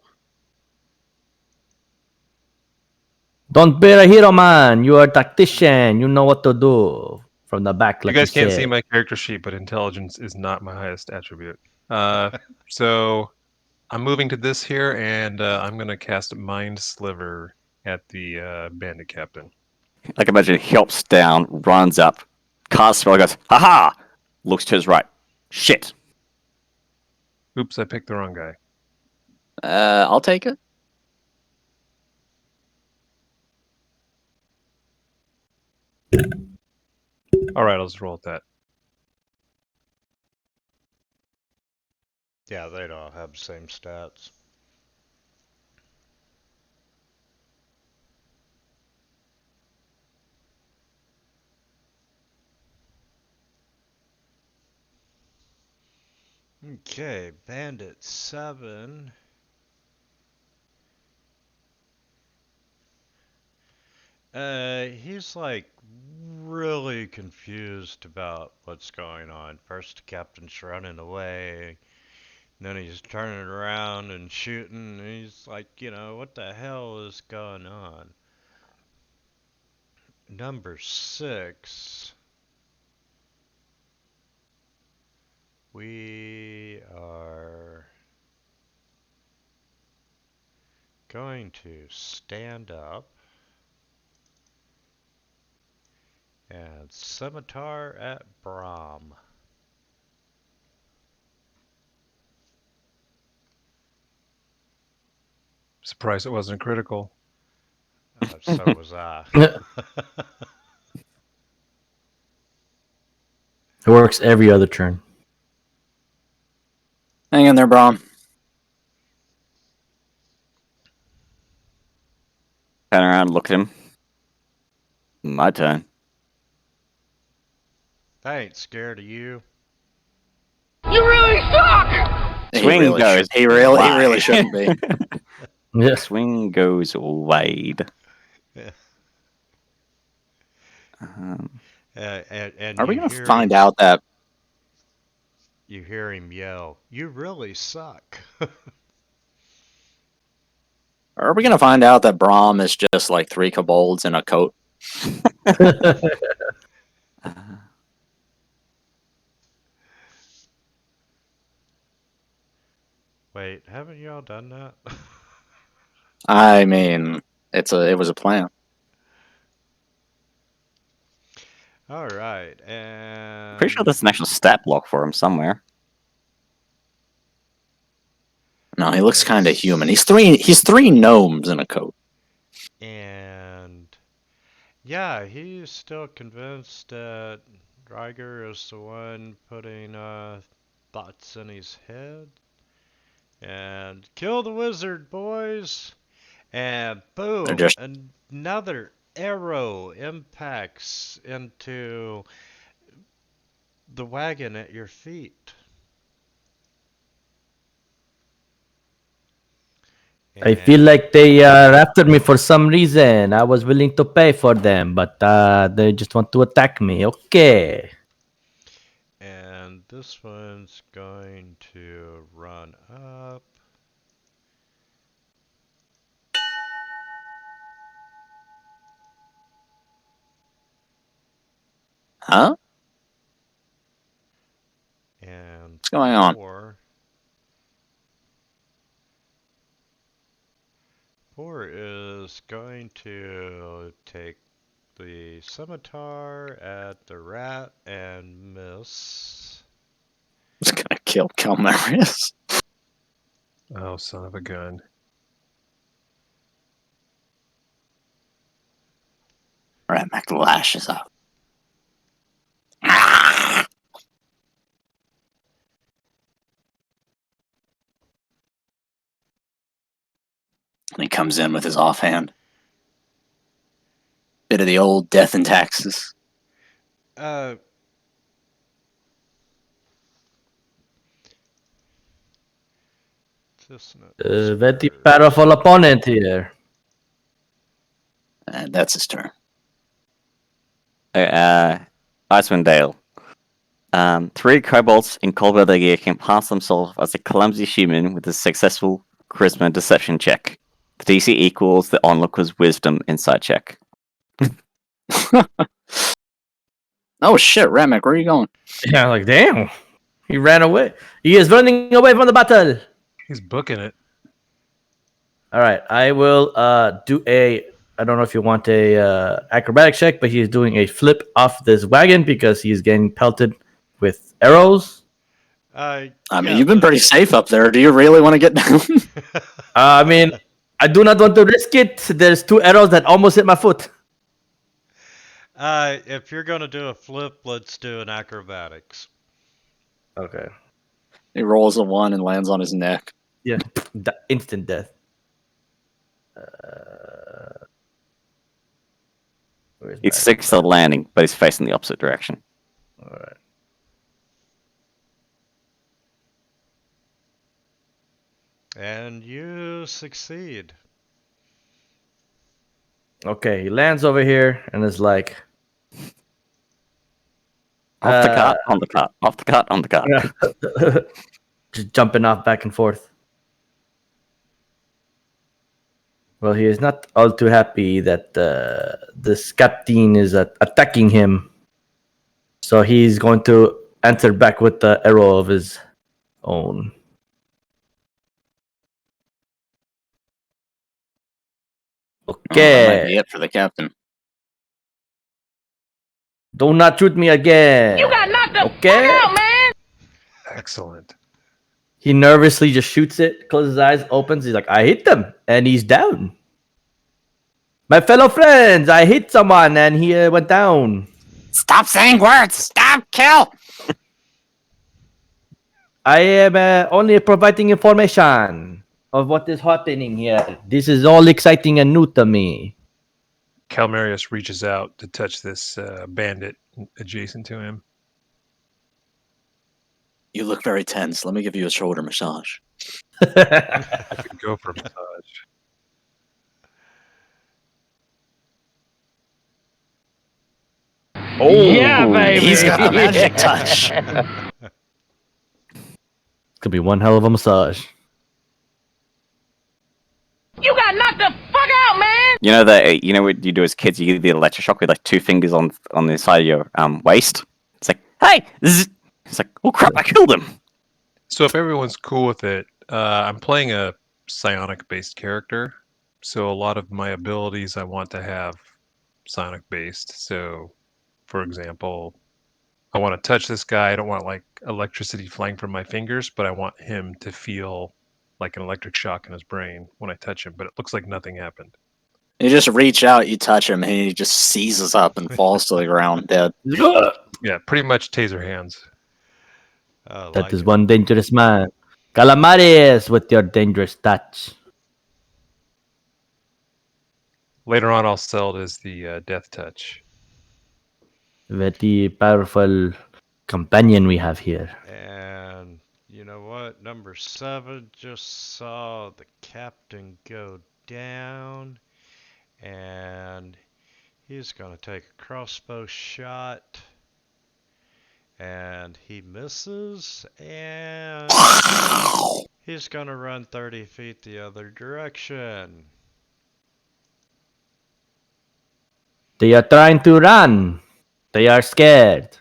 Don't be a hero, man. You are a tactician. You know what to do. From the back, like You guys can't said. see my character sheet, but intelligence is not my highest attribute. So I'm moving to this here, and I'm going to cast Mind Sliver at the bandit captain. Like imagine he hops down, runs up, casts spell, goes, haha! Looks to his right. Shit. Oops, I picked the wrong guy. I'll take it. All right, I'll just roll with that. Yeah, they'd all have the same stats. Okay, Bandit 7. He's like really confused about what's going on. First, the captain's running away. Then he's turning around and shooting. And he's like, what the hell is going on? Number 6. We are going to stand up and scimitar at Brahm. Surprised it wasn't critical. So was I. It works every other turn. Hang in there, Brahm. Turn around, look at him. My turn. I ain't scared of you. You really suck! Swing goes He really wide. shouldn't be. Yes. Swing goes wide. Yeah. Um, And Are we you going to hear- find out that you hear him yell, "You really suck." Are we gonna find out that Brahm is just like 3 kobolds in a coat? Wait, haven't y'all done that? I mean, it was a plan. All right, and Pretty sure there's an actual stat block for him somewhere. No, he looks kind of human. He's three gnomes in a coat. And yeah, he's still convinced that Dreiger is the one putting thoughts in his head. And kill the wizard, boys! And They're boom, just another arrow impacts into the wagon at your feet. I feel like they are after me for some reason. I was willing to pay for them, but they just want to attack me. Okay. And this one's going to run up. huh? And What's going on? Four is going to take the scimitar at the rat and miss. It's gonna kill Calmarius. Oh, son of a gun. Ratmac lashes out. And he comes in with his offhand. Bit of the old death and taxes. Very powerful opponent here. And that's his turn. Icewind Dale. 3 kobolds in Cold gear can pass themselves as a clumsy human with a successful charisma deception check. The DC equals the onlooker's wisdom insight check. Oh shit, Ratmac, where are you going? Yeah, like damn. He ran away. He is running away from the battle. He's booking it. All right, I will do a. I don't know if you want a acrobatic check, but he's doing a flip off this wagon because he's getting pelted with arrows. I mean, you've been pretty safe up there. Do you really want to get down? I mean, I do not want to risk it. There's 2 arrows that almost hit my foot. If you're gonna do a flip, let's do an acrobatics. Okay. He rolls a 1 and lands on his neck. Yeah, instant death. He sticks to the landing, but he's facing the opposite direction. All right. And you succeed. Okay, he lands over here and is like, Off the cart, on the cart, off the cart, on the cart. just jumping off back and forth. Well, he is not all too happy that this captain is attacking him. So he's going to answer back with the arrow of his own. Okay. That might be it for the captain. Do not shoot me again. You got knocked the Okay. fuck out, man! Excellent. He nervously just shoots it, closes his eyes, opens. He's like, I hit them, and he's down. My fellow friends, I hit someone, and he went down. Stop saying words. Stop. Kill. I am only providing information of what is happening here. This is all exciting and new to me. Calmarius reaches out to touch this bandit adjacent to him. You look very tense. Let me give you a shoulder massage. I could go for a massage. Oh, Yeah, baby. He's got the magic touch. gonna be one hell of a massage. You got knocked the fuck out, man! You know that what you do as kids? You get the electroshock with like 2 fingers on the side of your waist. It's like, hey, zzz. It's like, oh crap, I killed him. So if everyone's cool with it, I'm playing a psionic-based character, so a lot of my abilities I want to have psionic-based. So, for example, I want to touch this guy. I don't want like electricity flying from my fingers, but I want him to feel like an electric shock in his brain when I touch him. But it looks like nothing happened. You just reach out, you touch him, and he just seizes up and falls to the ground dead. Yeah, pretty much taser hands. That is one dangerous man. Calamares with your dangerous touch. Later on, I'll sell it as the death touch. Very powerful companion we have here. And you know what? Number 7 just saw the captain go down. And he's going to take a crossbow shot. And he misses. And he's going to run 30 feet the other direction. They are trying to run. They are scared.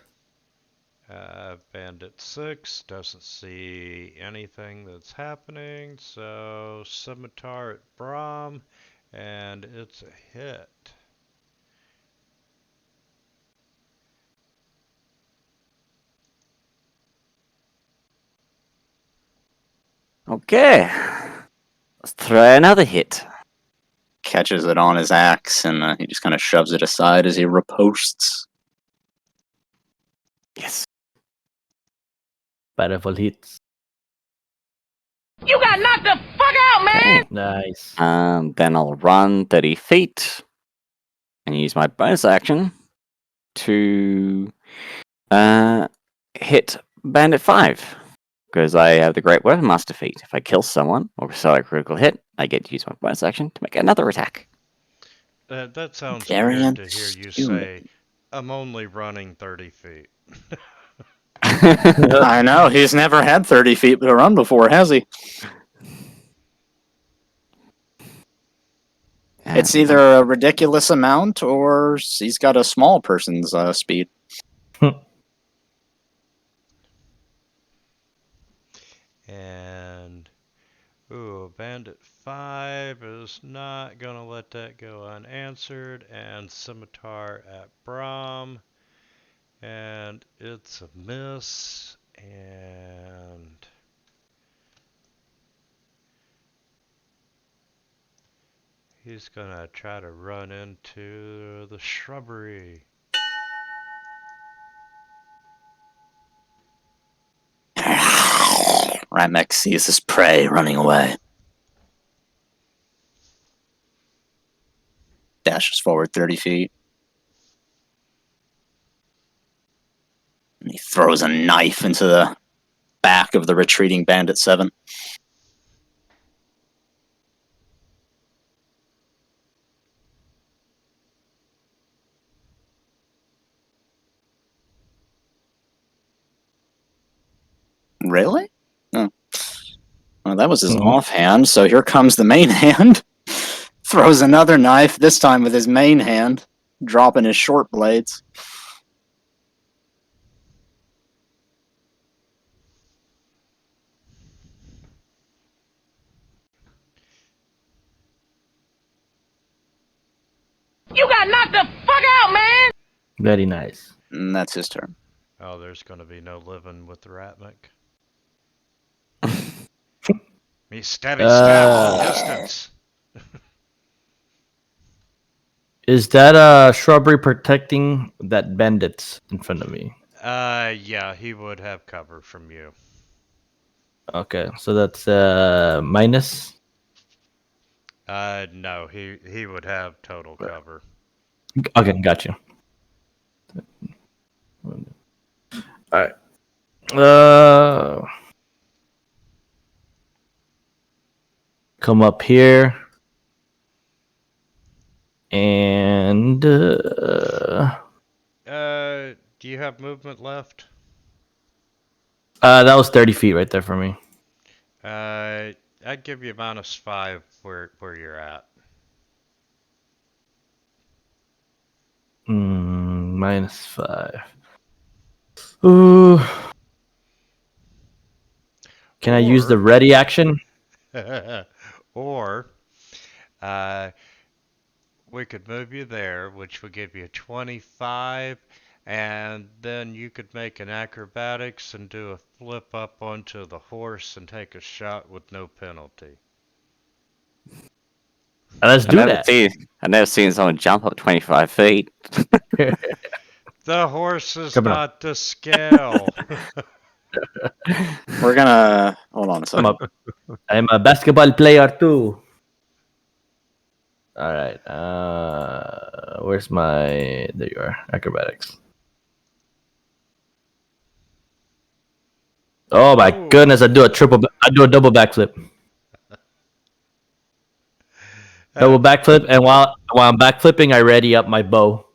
Bandit 6 doesn't see anything that's happening, so Scimitar at Brahm, and it's a hit. Okay, let's try another hit. Catches it on his axe, and he just kind of shoves it aside as he riposts. Yes. Powerful hits. You got knocked the fuck out, man! Nice. Then I'll run 30 feet and use my bonus action to hit Bandit 5. Because I have the Great Weapon Master feat. If I kill someone or sell a critical hit, I get to use my bonus action to make another attack. That sounds Variant weird to hear you human. say, I'm only running 30 feet. I know, he's never had 30 feet to run before, has he? It's either a ridiculous amount or he's got a small person's speed. And, ooh, Bandit 5 is not going to let that go unanswered. And Scimitar at Brahm. And it's a miss. And he's going to try to run into the shrubbery. Ratmech sees his prey running away. Dashes forward 30 feet. And he throws a knife into the back of the retreating Bandit 7. Really? Oh. Well, that was his offhand, so here comes the main hand. Throws another knife, this time with his main hand, dropping his short blades. You got knocked the fuck out, man! Very nice. And that's his turn. Oh, there's going to be no living with the Ratmik. Me stabby stab from distance. Is that a shrubbery protecting that bandits in front of me? Yeah, he would have cover from you. Okay, so that's minus. No, he would have total cover. Okay, got you. All right. Come up here. And Do you have movement left? that was 30 feet right there for me. I'd give you -5 where you're at. -5. Ooh. Can I use the ready action? Or uh, we could move you there, which would give you 25, and then you could make an acrobatics and do a flip up onto the horse and take a shot with no penalty. Let's do that. I've never seen someone jump up 25 feet. The horse is Come on. not to scale. We're gonna hold on a second. I'm a basketball player too. All right. Where's my? There you are. Acrobatics. Oh my goodness! I do a double backflip. Double backflip, and while I'm backflipping, I ready up my bow.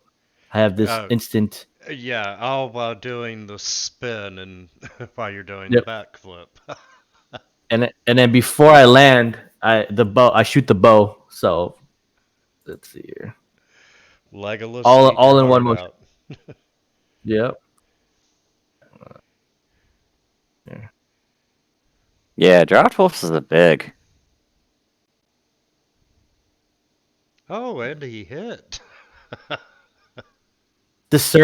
I have this instant. Yeah, all while doing the spin and while you're doing Yep. the backflip. And then before I land, I shoot the bow. So let's see here. Legolas All in one motion. Yep. Yeah, draft horses are big. Oh, and he hit. This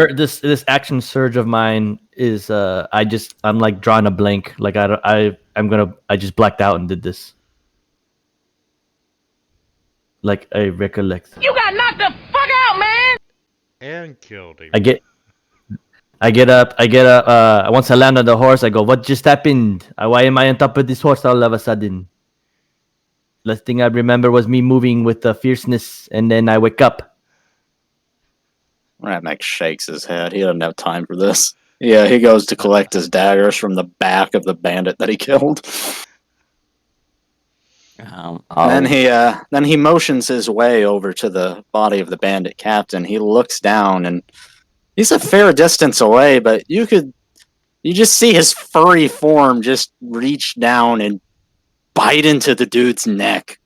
action surge of mine is I'm like drawing a blank. Like I just blacked out and did this. Like I recollect. You got knocked the fuck out, man! And killed him. I get up. Once I land on the horse, I go, "What just happened? Why am I on top of this horse all of a sudden?" Last thing I remember was me moving with the fierceness, and then I wake up. Ratmac shakes his head. He doesn't have time for this. Yeah, he goes to collect his daggers from the back of the bandit that he killed. Then he motions his way over to the body of the bandit captain. He looks down, and he's a fair distance away, but you just see his furry form just reach down and bite into the dude's neck.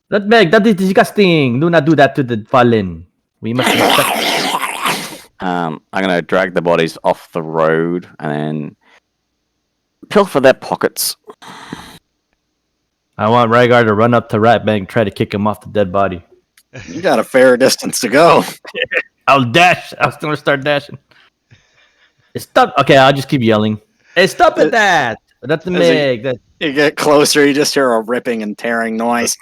That is disgusting. Do not do that to the fallen. We must respect. I'm gonna drag the bodies off the road and then pilfer their pockets. I want Rygar to run up to Ratbang, try to kick him off the dead body. You got a fair distance to go. I'll dash. I was gonna start dashing. Stop. Okay, I'll just keep yelling. Hey, stop at that. That's the Meg. You get closer, you just hear a ripping and tearing noise.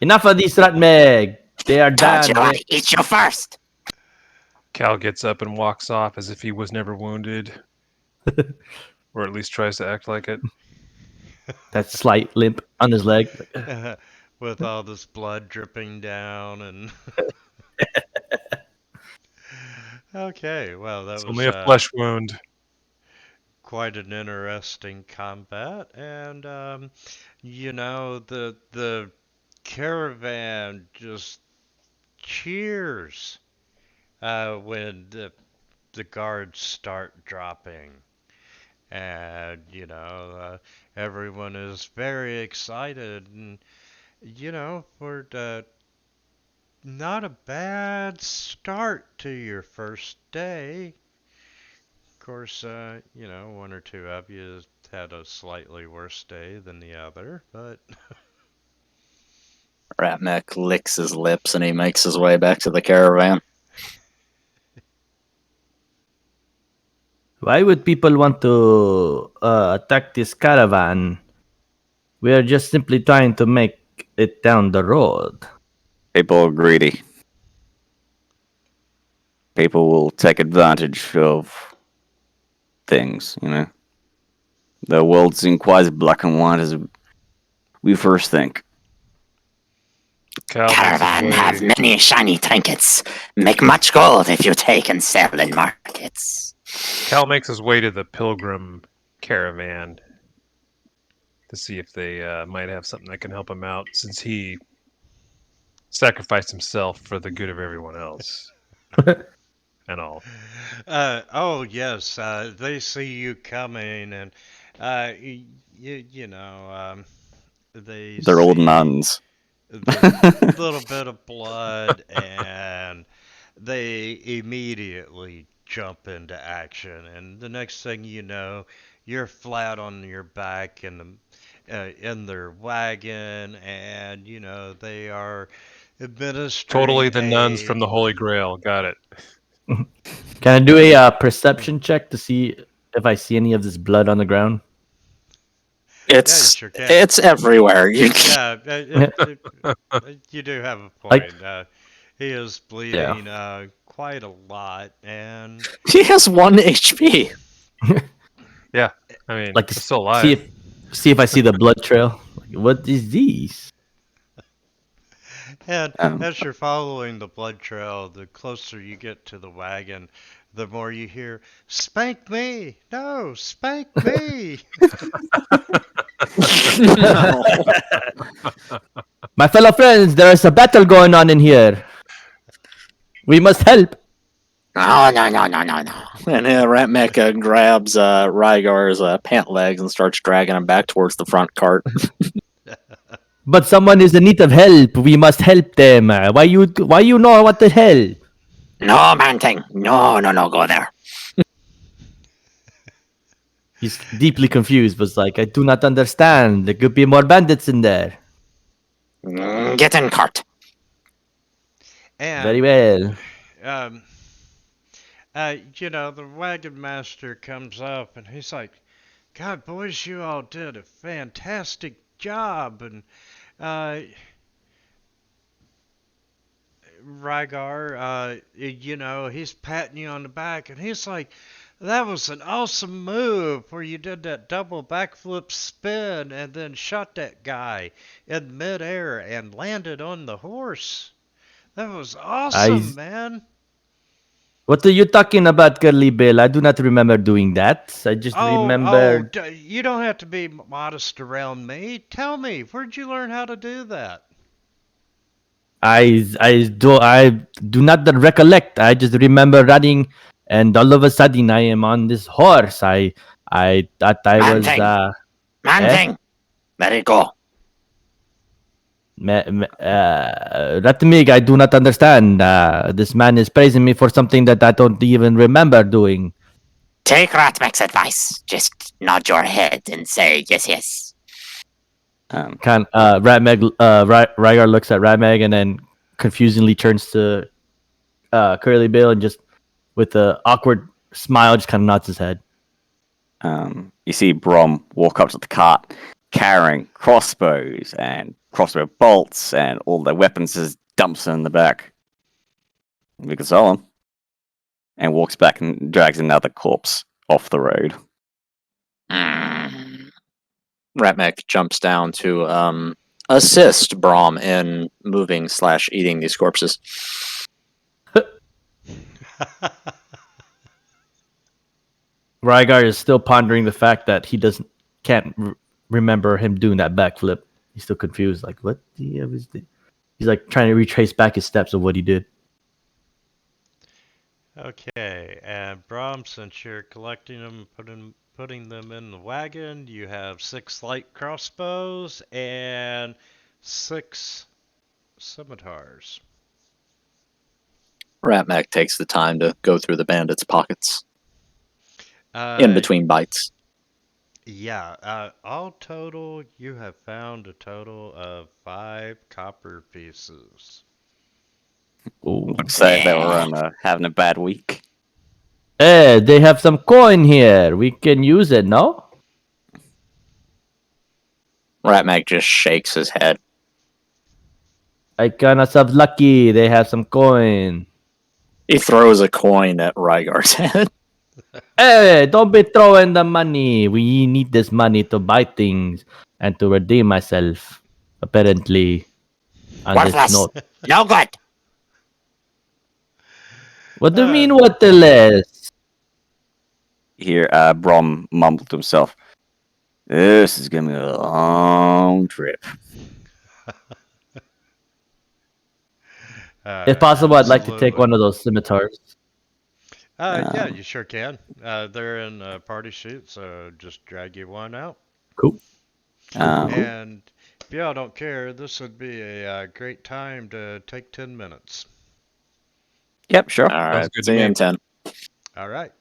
Enough of these Ratmeg. They are done. Told you I'd eat you first. Cal gets up and walks off as if he was never wounded. Or at least tries to act like it. That slight limp on his leg. With all this blood dripping down and... Okay, well, that was only a flesh wound. Quite an interesting combat, and the caravan just cheers when the guards start dropping, and everyone is very excited, and for not a bad start to your first day. Of course, one or two of you had a slightly worse day than the other, but... Ratmac licks his lips and he makes his way back to the caravan. Why would people want to attack this caravan? We are just simply trying to make it down the road. People are greedy. People will take advantage of things, The world isn't quite as black and white as we first think. Caravan have many shiny trinkets. Make much gold if you take and sell in markets. Cal makes his way to the pilgrim caravan to see if they might have something that can help him out, since he sacrificed himself for the good of everyone else. and all. Oh yes, they see you coming, and you know, they They're all see nuns. the little bit of blood, and they immediately jump into action. And the next thing you know, you're flat on your back in their wagon, and you know they are administering Totally the nuns a from the Holy Grail. Got it. Can I do a perception check to see if I see any of this blood on the ground? Yeah, you It's sure can. it's everywhere. You Yeah, you do have a Like, point. He is yeah. bleeding quite a lot, and he has 1 HP. Yeah, I mean, Like, it's still see alive. if I see the blood trail. Like, what is these? Um, as you're following the blood trail, the closer you get to the wagon, the more you hear, "Spank me! No, spank me!" No. My fellow friends, there is a battle going on in here. We must help. No, no, no, no, no, no. And Ratmeka grabs Rygar's pant legs and starts dragging him back towards the front cart. But someone is in need of help. We must help them. Why you know what the hell? No, man thing. No, no, no, go there. He's deeply confused, but like, I do not understand. There could be more bandits in there. Get in cart. And Very well. um, you know, the wagon master comes up and he's like, "God, boys, you all did a fantastic job." And uh, Rygar, you know, he's patting you on the back and he's like, "That was an awesome move where you did that double backflip spin and then shot that guy in midair and landed on the horse. That was awesome, man." What are you talking about, Curly Bill? I do not remember doing that. I just remember. You don't have to be modest around me. Tell me, where'd you learn how to do that? I do not recollect. I just remember running, and all of a sudden I am on this horse. I thought I Man was thing. Man eh? thing. Let it go. Ratmig. I do not understand. This man is praising me for something that I don't even remember doing. Take Ratmek's advice. Just nod your head and say yes, yes. Rygar looks at Ratmeg and then confusingly turns to Curly Bill and just with a awkward smile just kind of nods his head. You see Brom walk up to the cart carrying crossbows and crossbow bolts and all their weapons, just dumps them in the back. We can sell them. And walks back and drags another corpse off the road. Ratmek jumps down to assist Braum in moving / eating these corpses. Rygar is still pondering the fact that he can't remember him doing that backflip. He's still confused. Like, what the hell is this? He's like trying to retrace back his steps of what he did. Okay, and Brom, since you're collecting them, putting them in the wagon, you have 6 light crossbows and 6 scimitars. Ratmek takes the time to go through the bandits' pockets in between bites. Yeah, all total, you have found a total of 5 copper pieces. Ooh. Looks like they were having a bad week. Hey, they have some coin here. We can use it, no? Ratmek just shakes his head. I kind of lucky. They have some coin. He throws a coin at Rygar's head. Hey, don't be throwing the money. We need this money to buy things and to redeem myself. Apparently, on this Worthless. note. No good. What do you mean, what the less? Here, Brom mumbled to himself, "This is gonna be a long trip." If possible, I'd like to take one of those scimitars. Yeah, you sure can. They're in a party suit, so just drag you one out. Cool. And if y'all don't care, this would be a great time to take 10 minutes. Yep, sure. All right. good to See you me. in 10. All right.